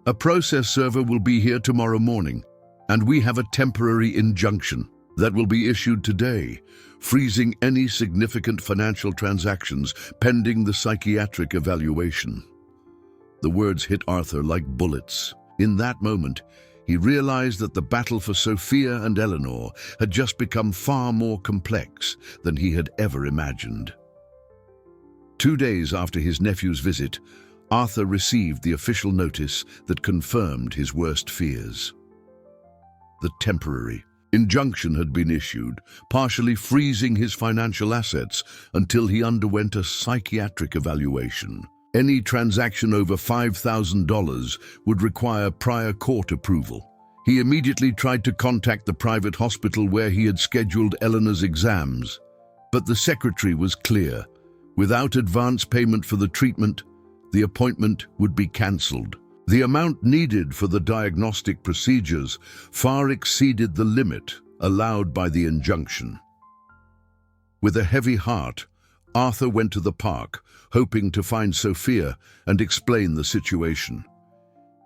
A process server will be here tomorrow morning, and we have a temporary injunction that will be issued today, freezing any significant financial transactions pending the psychiatric evaluation. The words hit Arthur like bullets. In that moment, he realized that the battle for Sophia and Eleanor had just become far more complex than he had ever imagined. 2 days after his nephew's visit, Arthur received the official notice that confirmed his worst fears. The temporary injunction had been issued, partially freezing his financial assets until he underwent a psychiatric evaluation. Any transaction over $5,000 would require prior court approval. He immediately tried to contact the private hospital where he had scheduled Eleanor's exams, but the secretary was clear. Without advance payment for the treatment, the appointment would be cancelled. The amount needed for the diagnostic procedures far exceeded the limit allowed by the injunction. With a heavy heart, Arthur went to the park, hoping to find Sophia and explain the situation.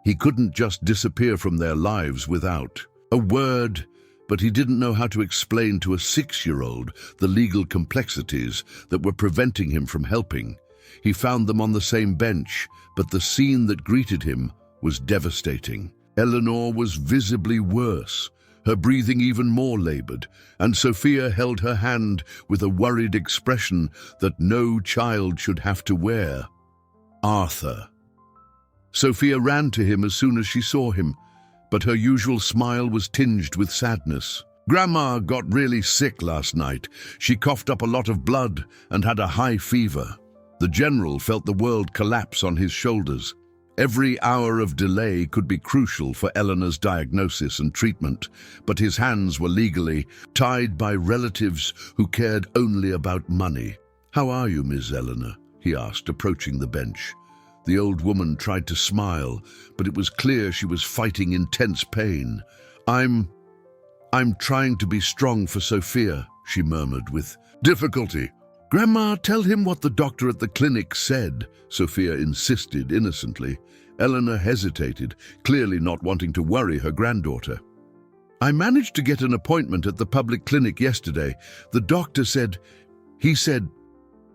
He couldn't just disappear from their lives without a word, but he didn't know how to explain to a 6-year-old the legal complexities that were preventing him from helping. He found them on the same bench, but the scene that greeted him was devastating. Eleanor was visibly worse, her breathing even more labored, and Sophia held her hand with a worried expression that no child should have to wear. Arthur. Sophia ran to him as soon as she saw him, but her usual smile was tinged with sadness. Grandma got really sick last night. She coughed up a lot of blood and had a high fever. The general felt the world collapse on his shoulders. Every hour of delay could be crucial for Eleanor's diagnosis and treatment, but his hands were legally tied by relatives who cared only about money. "How are you, Miss Eleanor?" he asked, approaching the bench. The old woman tried to smile, but it was clear she was fighting intense pain. I'm trying to be strong for Sophia," she murmured with difficulty. "Grandma, tell him what the doctor at the clinic said," Sophia insisted innocently. Eleanor hesitated, clearly not wanting to worry her granddaughter. "I managed to get an appointment at the public clinic yesterday. The doctor said,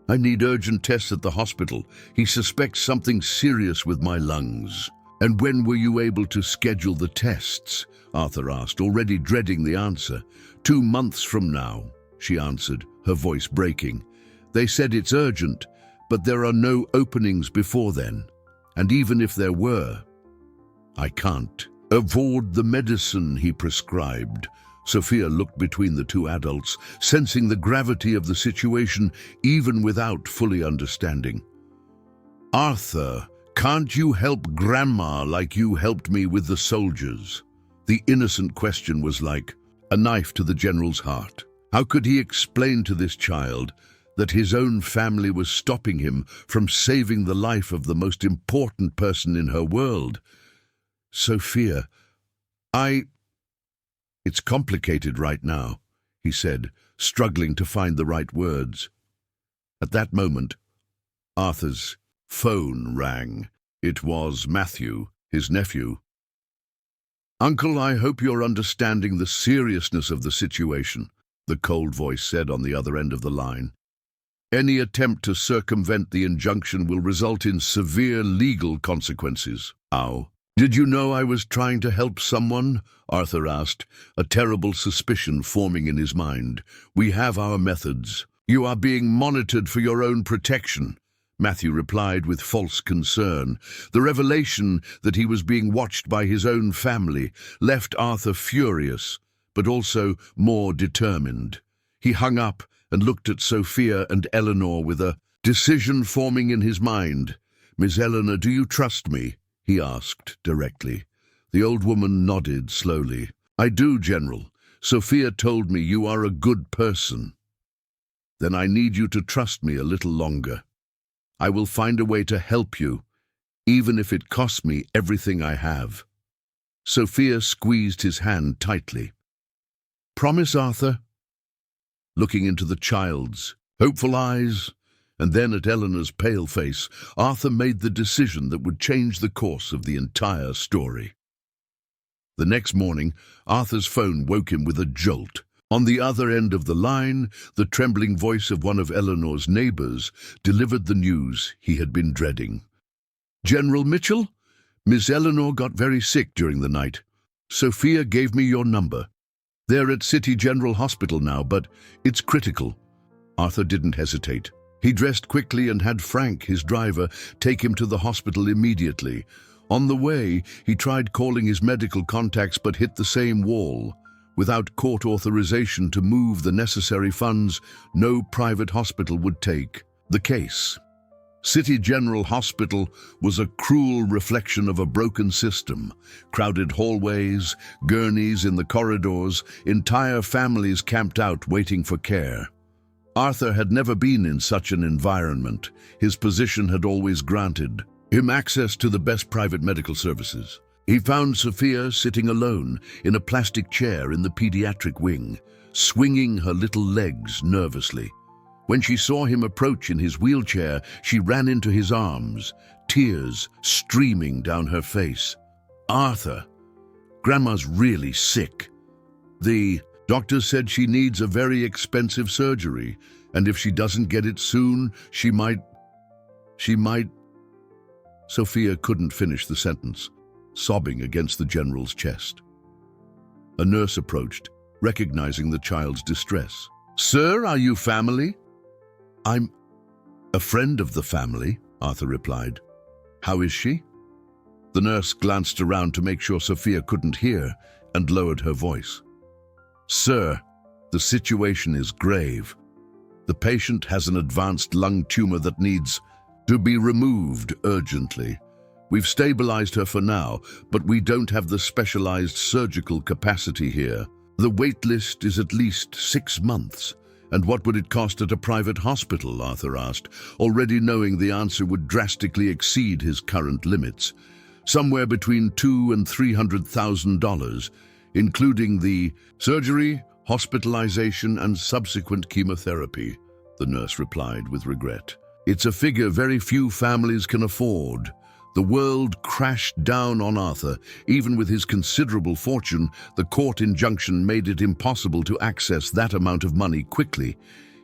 I need urgent tests at the hospital. He suspects something serious with my lungs." "And when were you able to schedule the tests?" Arthur asked, already dreading the answer. 2 months from now," she answered, her voice breaking. "They said it's urgent, but there are no openings before then. And even if there were, I can't afford the medicine he prescribed." Sophia looked between the two adults, sensing the gravity of the situation even without fully understanding. "Arthur, can't you help Grandma like you helped me with the soldiers?" The innocent question was like a knife to the general's heart. How could he explain to this child that his own family was stopping him from saving the life of the most important person in her world? "Sophia, It's complicated right now," he said, struggling to find the right words. At that moment, Arthur's phone rang. It was Matthew, his nephew. "Uncle, I hope you're understanding the seriousness of the situation," the cold voice said on the other end of the line. "Any attempt to circumvent the injunction will result in severe legal consequences." "Ow. Did you know I was trying to help someone?" Arthur asked, a terrible suspicion forming in his mind. "We have our methods." "You are being monitored for your own protection," Matthew replied with false concern. The revelation that he was being watched by his own family left Arthur furious, but also more determined. He hung up and looked at Sophia and Eleanor with a decision forming in his mind. "Miss Eleanor, do you trust me?" he asked directly. The old woman nodded slowly. "I do, General. Sophia told me you are a good person." "Then I need you to trust me a little longer. I will find a way to help you, even if it costs me everything I have." Sophia squeezed his hand tightly. "Promise, Arthur?" Looking into the child's hopeful eyes, and then at Eleanor's pale face, Arthur made the decision that would change the course of the entire story. The next morning, Arthur's phone woke him with a jolt. On the other end of the line, the trembling voice of one of Eleanor's neighbors delivered the news he had been dreading. General Mitchell? Miss Eleanor got very sick during the night. Sophia gave me your number. They're at City General Hospital now, but it's critical." Arthur didn't hesitate. He dressed quickly and had Frank, his driver, take him to the hospital immediately. On the way, he tried calling his medical contacts but hit the same wall. Without court authorization to move the necessary funds, no private hospital would take the case. City General Hospital was a cruel reflection of a broken system. Crowded hallways, gurneys in the corridors, entire families camped out waiting for care. Arthur had never been in such an environment. His position had always granted him access to the best private medical services. He found Sophia sitting alone in a plastic chair in the pediatric wing, swinging her little legs nervously. When she saw him approach in his wheelchair, she ran into his arms, tears streaming down her face. "Arthur, Grandma's really sick. The doctor said she needs a very expensive surgery, and if she doesn't get it soon, she might... Sophia couldn't finish the sentence, sobbing against the general's chest. A nurse approached, recognizing the child's distress. "Sir, are you family?" "I'm a friend of the family," Arthur replied. "How is she?" The nurse glanced around to make sure Sophia couldn't hear and lowered her voice. "Sir, the situation is grave. The patient has an advanced lung tumor that needs to be removed urgently. We've stabilized her for now, but we don't have the specialized surgical capacity here. The wait list is at least 6 months. And what would it cost at a private hospital?" Arthur asked, already knowing the answer would drastically exceed his current limits. "Somewhere between $200,000 and $300,000, including the surgery, hospitalization, and subsequent chemotherapy," the nurse replied with regret. "It's a figure very few families can afford." The world crashed down on Arthur. Even with his considerable fortune, the court injunction made it impossible to access that amount of money quickly.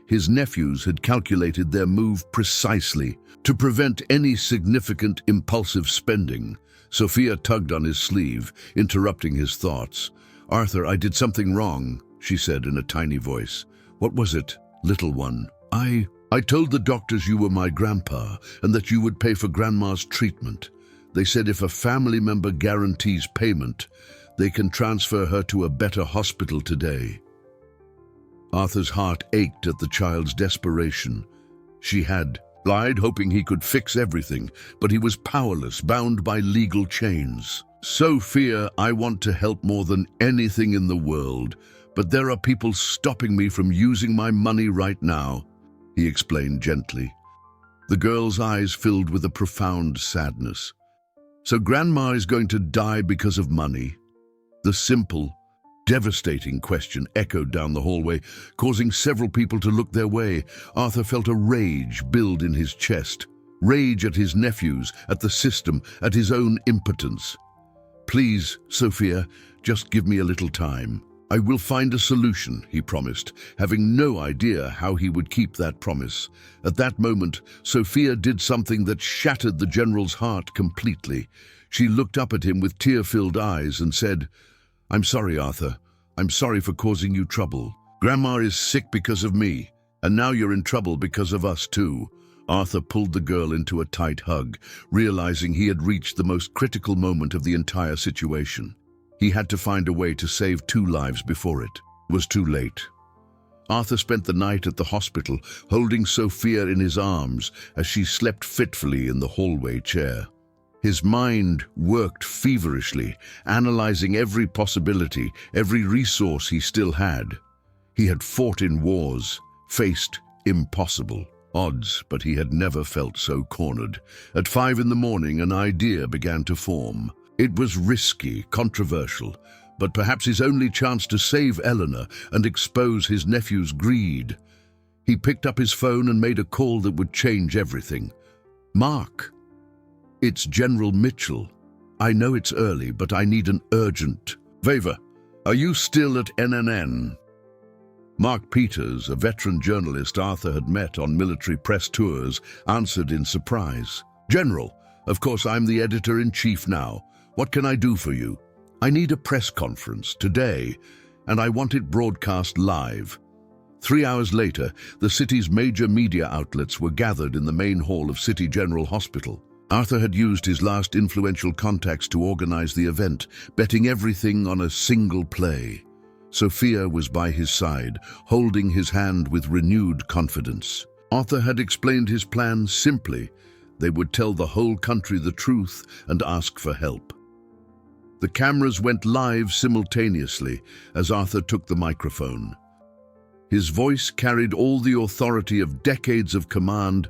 His nephews had calculated their move precisely to prevent any significant impulsive spending. Sophia tugged on his sleeve, interrupting his thoughts. "Arthur, I did something wrong," she said in a tiny voice. "What was it, little one?" I told the doctors you were my grandpa and that you would pay for Grandma's treatment. They said if a family member guarantees payment, they can transfer her to a better hospital today." Arthur's heart ached at the child's desperation. She had lied, hoping he could fix everything, but he was powerless, bound by legal chains. "Sophia, I want to help more than anything in the world, but there are people stopping me from using my money right now," he explained gently. The girl's eyes filled with a profound sadness. "So Grandma is going to die because of money?" The simple, devastating question echoed down the hallway, causing several people to look their way. Arthur felt a rage build in his chest. Rage at his nephews, at the system, at his own impotence. "Please, Sophia, just give me a little time. I will find a solution," he promised, having no idea how he would keep that promise. At that moment, Sophia did something that shattered the general's heart completely. She looked up at him with tear-filled eyes and said, "I'm sorry, Arthur. I'm sorry for causing you trouble. Grandma is sick because of me, and now you're in trouble because of us too." Arthur pulled the girl into a tight hug, realizing he had reached the most critical moment of the entire situation. He had to find a way to save 2 lives before it was too late. Arthur spent the night at the hospital, holding Sophia in his arms as she slept fitfully in the hallway chair. His mind worked feverishly, analyzing every possibility, every resource he still had. He had fought in wars, faced impossible odds, but he had never felt so cornered. At 5 in the morning, an idea began to form. It was risky, controversial, but perhaps his only chance to save Eleanor and expose his nephew's greed. He picked up his phone and made a call that would change everything. "Mark, it's General Mitchell. I know it's early, but I need an urgent favor. Are you still at NNN?" Mark Peters, a veteran journalist Arthur had met on military press tours, answered in surprise. "General, Of course, I'm the editor-in-chief now. What can I do for you? I need a press conference today, and I want it broadcast live. 3 hours later, the city's major media outlets were gathered in the main hall of City General Hospital. Arthur had used his last influential contacts to organize the event, betting everything on a single play. Sophia was by his side, holding his hand with renewed confidence. Arthur had explained his plan simply. They would tell the whole country the truth and ask for help. The cameras went live simultaneously as Arthur took the microphone. His voice carried all the authority of decades of command,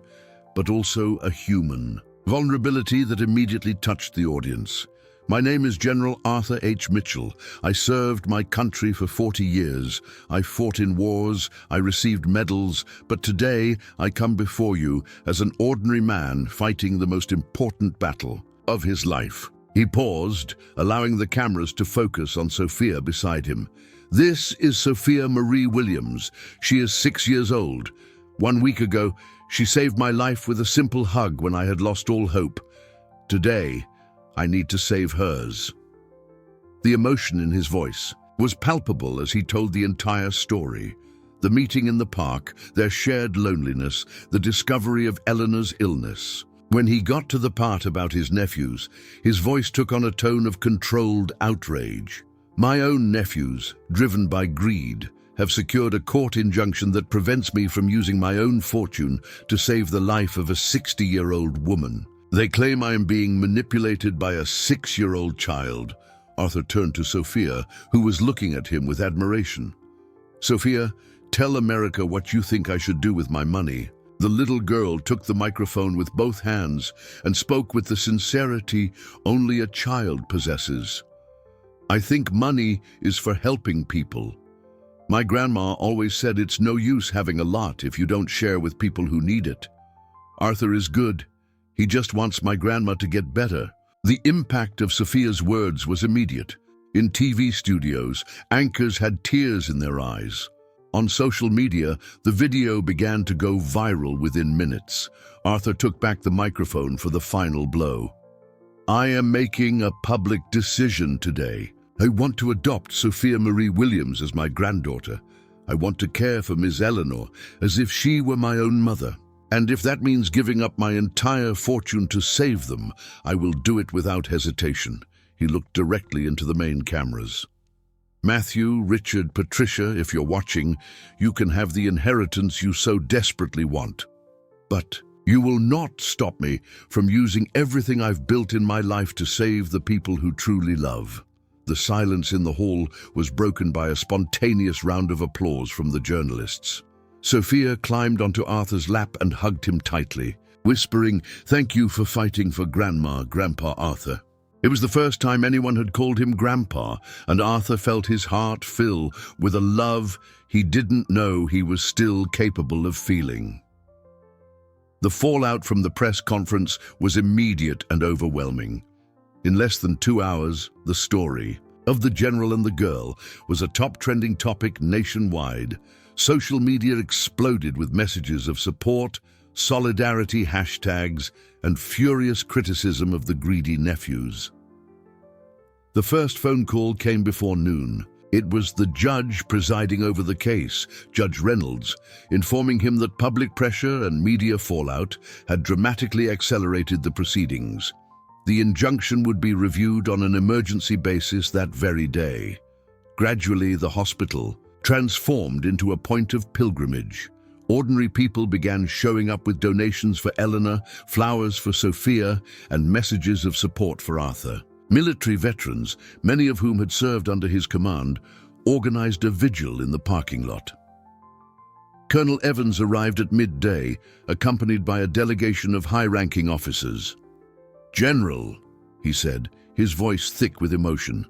but also a human vulnerability that immediately touched the audience. My name is General Arthur H. Mitchell. I served my country for 40 years. I fought in wars, I received medals, but today I come before you as an ordinary man fighting the most important battle of his life. He paused, allowing the cameras to focus on Sophia beside him. This is Sophia Marie Williams. She is 6 years old. 1 week ago, she saved my life with a simple hug when I had lost all hope. Today, I need to save hers. The emotion in his voice was palpable as he told the entire story. The meeting in the park, their shared loneliness, the discovery of Eleanor's illness. When he got to the part about his nephews, his voice took on a tone of controlled outrage. My own nephews, driven by greed, have secured a court injunction that prevents me from using my own fortune to save the life of a 60-year-old woman. They claim I am being manipulated by a 6-year-old child. Arthur turned to Sophia, who was looking at him with admiration. Sophia, tell America what you think I should do with my money. The little girl took the microphone with both hands and spoke with the sincerity only a child possesses. I think money is for helping people. My grandma always said it's no use having a lot if you don't share with people who need it. Arthur is good. He just wants my grandma to get better. The impact of Sophia's words was immediate. In TV studios, anchors had tears in their eyes. On social media, the video began to go viral within minutes. Arthur took back the microphone for the final blow. I am making a public decision today. I want to adopt Sophia Marie Williams as my granddaughter. I want to care for Miss Eleanor as if she were my own mother. And if that means giving up my entire fortune to save them, I will do it without hesitation. He looked directly into the main cameras. Matthew, Richard, Patricia, if you're watching, you can have the inheritance you so desperately want. But you will not stop me from using everything I've built in my life to save the people who truly love. The silence in the hall was broken by a spontaneous round of applause from the journalists. Sophia climbed onto Arthur's lap and hugged him tightly, whispering, "Thank you for fighting for Grandpa Arthur." It was the first time anyone had called him Grandpa, and Arthur felt his heart fill with a love he didn't know he was still capable of feeling. The fallout from the press conference was immediate and overwhelming. In less than 2 hours, the story of the general and the girl was a top trending topic nationwide. Social media exploded with messages of support, solidarity hashtags, and furious criticism of the greedy nephews. The first phone call came before noon. It was the judge presiding over the case, Judge Reynolds, informing him that public pressure and media fallout had dramatically accelerated the proceedings. The injunction would be reviewed on an emergency basis that very day. Gradually, the hospital transformed into a point of pilgrimage. Ordinary people began showing up with donations for Eleanor, flowers for Sophia, and messages of support for Arthur. Military veterans, many of whom had served under his command, organized a vigil in the parking lot. Colonel Evans arrived at midday, accompanied by a delegation of high-ranking officers. "General," he said, his voice thick with emotion,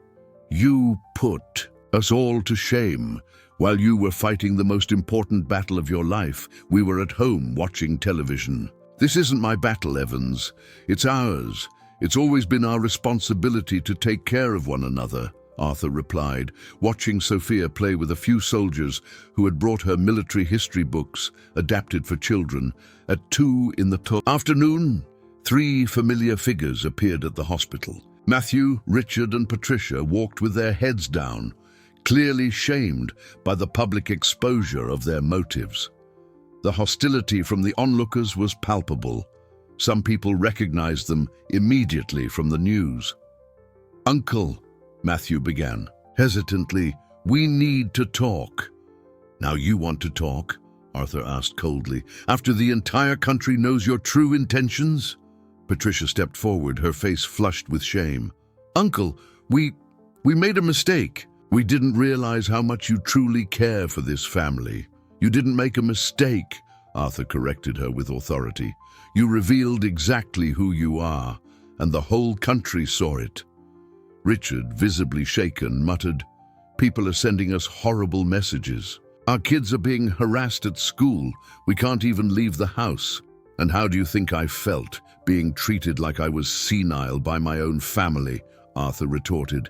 "you put us all to shame. While you were fighting the most important battle of your life, we were at home watching television. This isn't my battle, Evans. It's ours. It's always been our responsibility to take care of one another," Arthur replied, watching Sophia play with a few soldiers who had brought her military history books, adapted for children, at 2 in the afternoon. Three familiar figures appeared at the hospital. Matthew, Richard, and Patricia walked with their heads down, clearly shamed by the public exposure of their motives. The hostility from the onlookers was palpable. Some people recognized them immediately from the news. "Uncle," Matthew began, hesitantly, "we need to talk." "Now you want to talk?" Arthur asked coldly. "After the entire country knows your true intentions?" Patricia stepped forward, her face flushed with shame. "Uncle, we made a mistake. We didn't realize how much you truly care for this family." "You didn't make a mistake," Arthur corrected her with authority. "You revealed exactly who you are, and the whole country saw it." Richard, visibly shaken, muttered, "People are sending us horrible messages. Our kids are being harassed at school. We can't even leave the house. And how do you think I felt, being treated like I was senile by my own family?" Arthur retorted.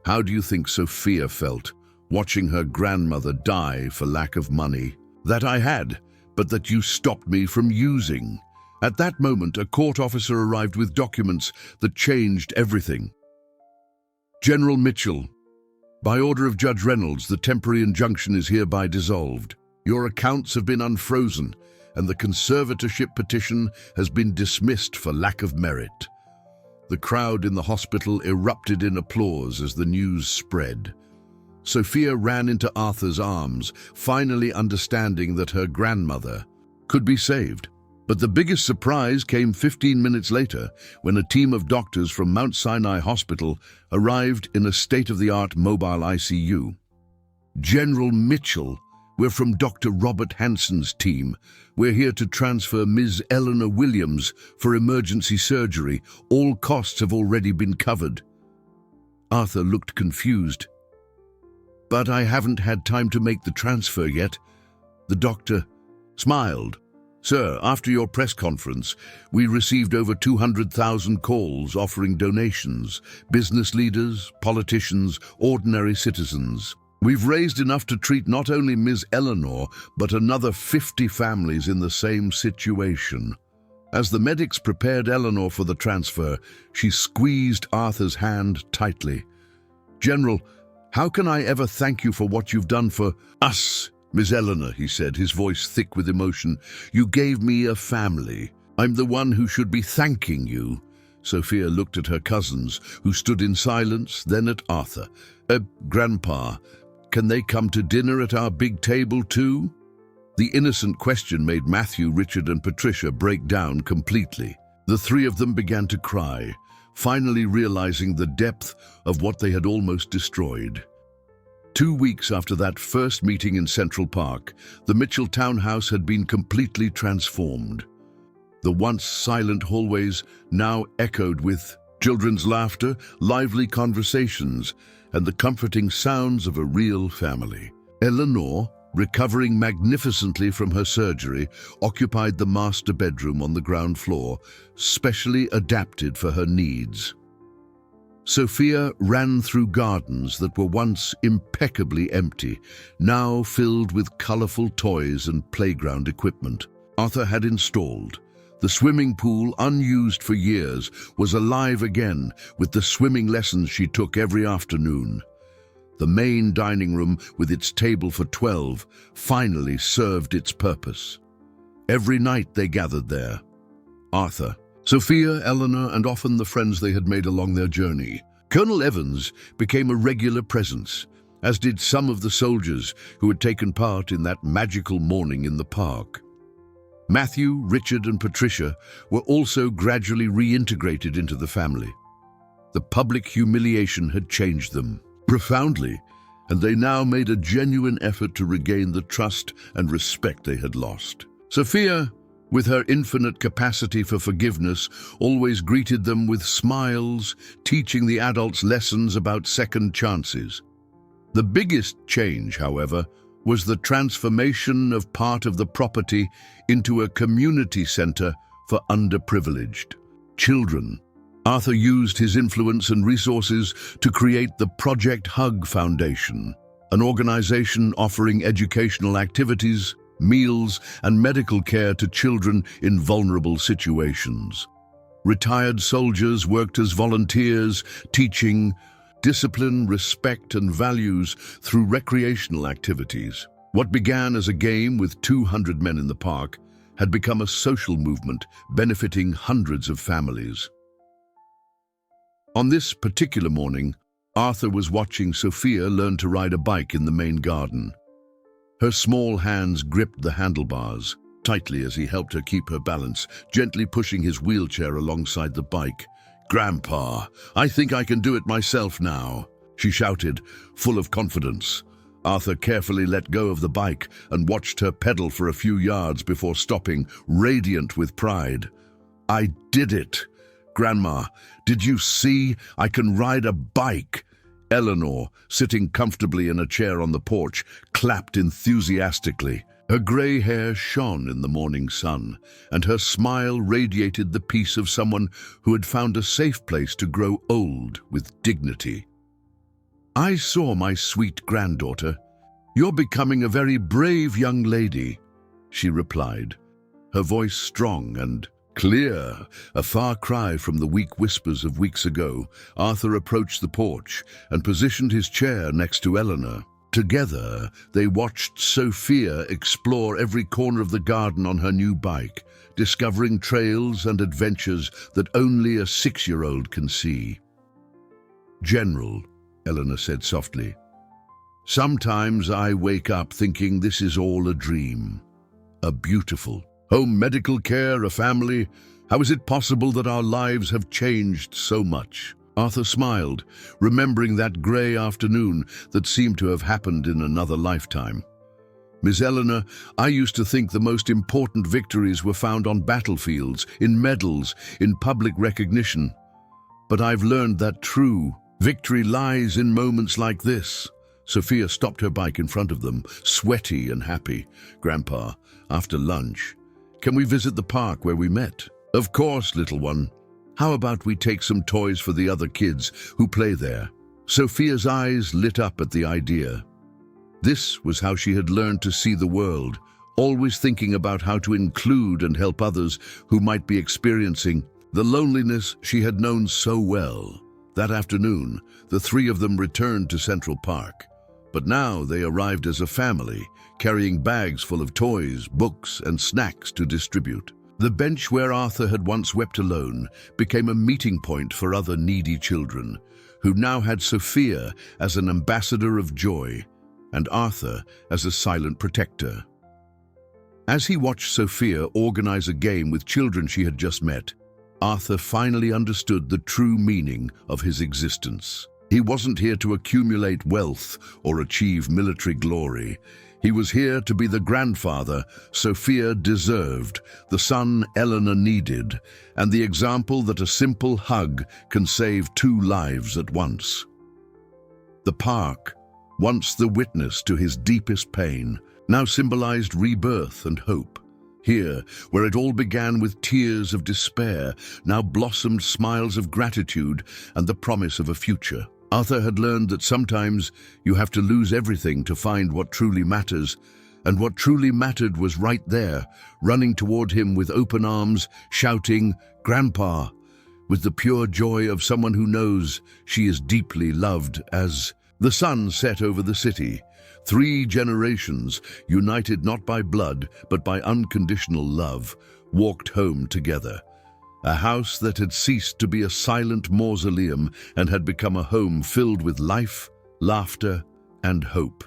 "How do you think Sophia felt, watching her grandmother die for lack of money? That I had, but that you stopped me from using." At that moment, a court officer arrived with documents that changed everything. "General Mitchell, by order of Judge Reynolds, the temporary injunction is hereby dissolved. Your accounts have been unfrozen, and the conservatorship petition has been dismissed for lack of merit." The crowd in the hospital erupted in applause as the news spread. Sophia ran into Arthur's arms, finally understanding that her grandmother could be saved. But the biggest surprise came 15 minutes later, when a team of doctors from Mount Sinai Hospital arrived in a state-of-the-art mobile ICU. "General Mitchell, we're from Dr. Robert Hansen's team. We're here to transfer Ms. Eleanor Williams for emergency surgery. All costs have already been covered." Arthur looked confused. "But I haven't had time to make the transfer yet." The doctor smiled. "Sir, after your press conference, we received over 200,000 calls offering donations, business leaders, politicians, ordinary citizens. We've raised enough to treat not only Ms. Eleanor, but another 50 families in the same situation." As the medics prepared Eleanor for the transfer, she squeezed Arthur's hand tightly. "General, how can I ever thank you for what you've done for us? Miss Eleanor," he said, his voice thick with emotion. "You gave me a family. I'm the one who should be thanking you." Sophia looked at her cousins, who stood in silence, then at Arthur. Grandpa, can they come to dinner at our big table too?" The innocent question made Matthew, Richard, and Patricia break down completely. The three of them began to cry, finally realizing the depth of what they had almost destroyed. 2 weeks after that first meeting in Central Park, the Mitchell townhouse had been completely transformed. The once silent hallways now echoed with children's laughter, lively conversations, and the comforting sounds of a real family. Eleanor, recovering magnificently from her surgery, occupied the master bedroom on the ground floor, specially adapted for her needs. Sophia ran through gardens that were once impeccably empty, now filled with colorful toys and playground equipment. Arthur had installed. The swimming pool, unused for years, was alive again with the swimming lessons she took every afternoon. The main dining room, with its table for 12, finally served its purpose. Every night they gathered there. Arthur, Sophia, Eleanor, and often the friends they had made along their journey. Colonel Evans became a regular presence, as did some of the soldiers who had taken part in that magical morning in the park. Matthew, Richard, and Patricia were also gradually reintegrated into the family. The public humiliation had changed them profoundly, and they now made a genuine effort to regain the trust and respect they had lost. Sophia, with her infinite capacity for forgiveness, always greeted them with smiles, teaching the adults lessons about second chances. The biggest change, however, was the transformation of part of the property into a community center for underprivileged children. Arthur used his influence and resources to create the Project Hug Foundation, an organization offering educational activities, meals, and medical care to children in vulnerable situations. Retired soldiers worked as volunteers, teaching discipline, respect, and values through recreational activities. What began as a game with 200 men in the park had become a social movement benefiting hundreds of families. On this particular morning, Arthur was watching Sophia learn to ride a bike in the main garden. Her small hands gripped the handlebars tightly as he helped her keep her balance, gently pushing his wheelchair alongside the bike. "Grandpa, I think I can do it myself now," she shouted, full of confidence. Arthur carefully let go of the bike and watched her pedal for a few yards before stopping, radiant with pride. "I did it! Grandma, did you see? I can ride a bike!" Eleanor, sitting comfortably in a chair on the porch, clapped enthusiastically. Her grey hair shone in the morning sun, and her smile radiated the peace of someone who had found a safe place to grow old with dignity. "I saw my sweet granddaughter. You're becoming a very brave young lady," she replied, her voice strong and clear, a far cry from the weak whispers of weeks ago. Arthur approached the porch and positioned his chair next to Eleanor. Together, they watched Sophia explore every corner of the garden on her new bike, discovering trails and adventures that only a 6-year-old can see. "General," Eleanor said softly, "sometimes I wake up thinking this is all a dream. A beautiful home, medical care, a family. How is it possible that our lives have changed so much?" Arthur smiled, remembering that grey afternoon that seemed to have happened in another lifetime. "Miss Eleanor, I used to think the most important victories were found on battlefields, in medals, in public recognition. But I've learned that true victory lies in moments like this." Sophia stopped her bike in front of them, sweaty and happy. "Grandpa, after lunch, can we visit the park where we met?" "Of course, little one. How about we take some toys for the other kids who play there?" Sophia's eyes lit up at the idea. This was how she had learned to see the world, always thinking about how to include and help others who might be experiencing the loneliness she had known so well. That afternoon, the three of them returned to Central Park. But now they arrived as a family, carrying bags full of toys, books, and snacks to distribute. The bench where Arthur had once wept alone became a meeting point for other needy children, who now had Sophia as an ambassador of joy and Arthur as a silent protector. As he watched Sophia organize a game with children she had just met, Arthur finally understood the true meaning of his existence. He wasn't here to accumulate wealth or achieve military glory. He was here to be the grandfather Sophia deserved, the son Eleanor needed, and the example that a simple hug can save 2 lives at once. The park, once the witness to his deepest pain, now symbolized rebirth and hope. Here, where it all began with tears of despair, now blossomed smiles of gratitude and the promise of a future. Arthur had learned that sometimes you have to lose everything to find what truly matters, and what truly mattered was right there, running toward him with open arms, shouting, "Grandpa," with the pure joy of someone who knows she is deeply loved. As the sun set over the city, 3 generations, united not by blood but by unconditional love, walked home together. A house that had ceased to be a silent mausoleum and had become a home filled with life, laughter, and hope.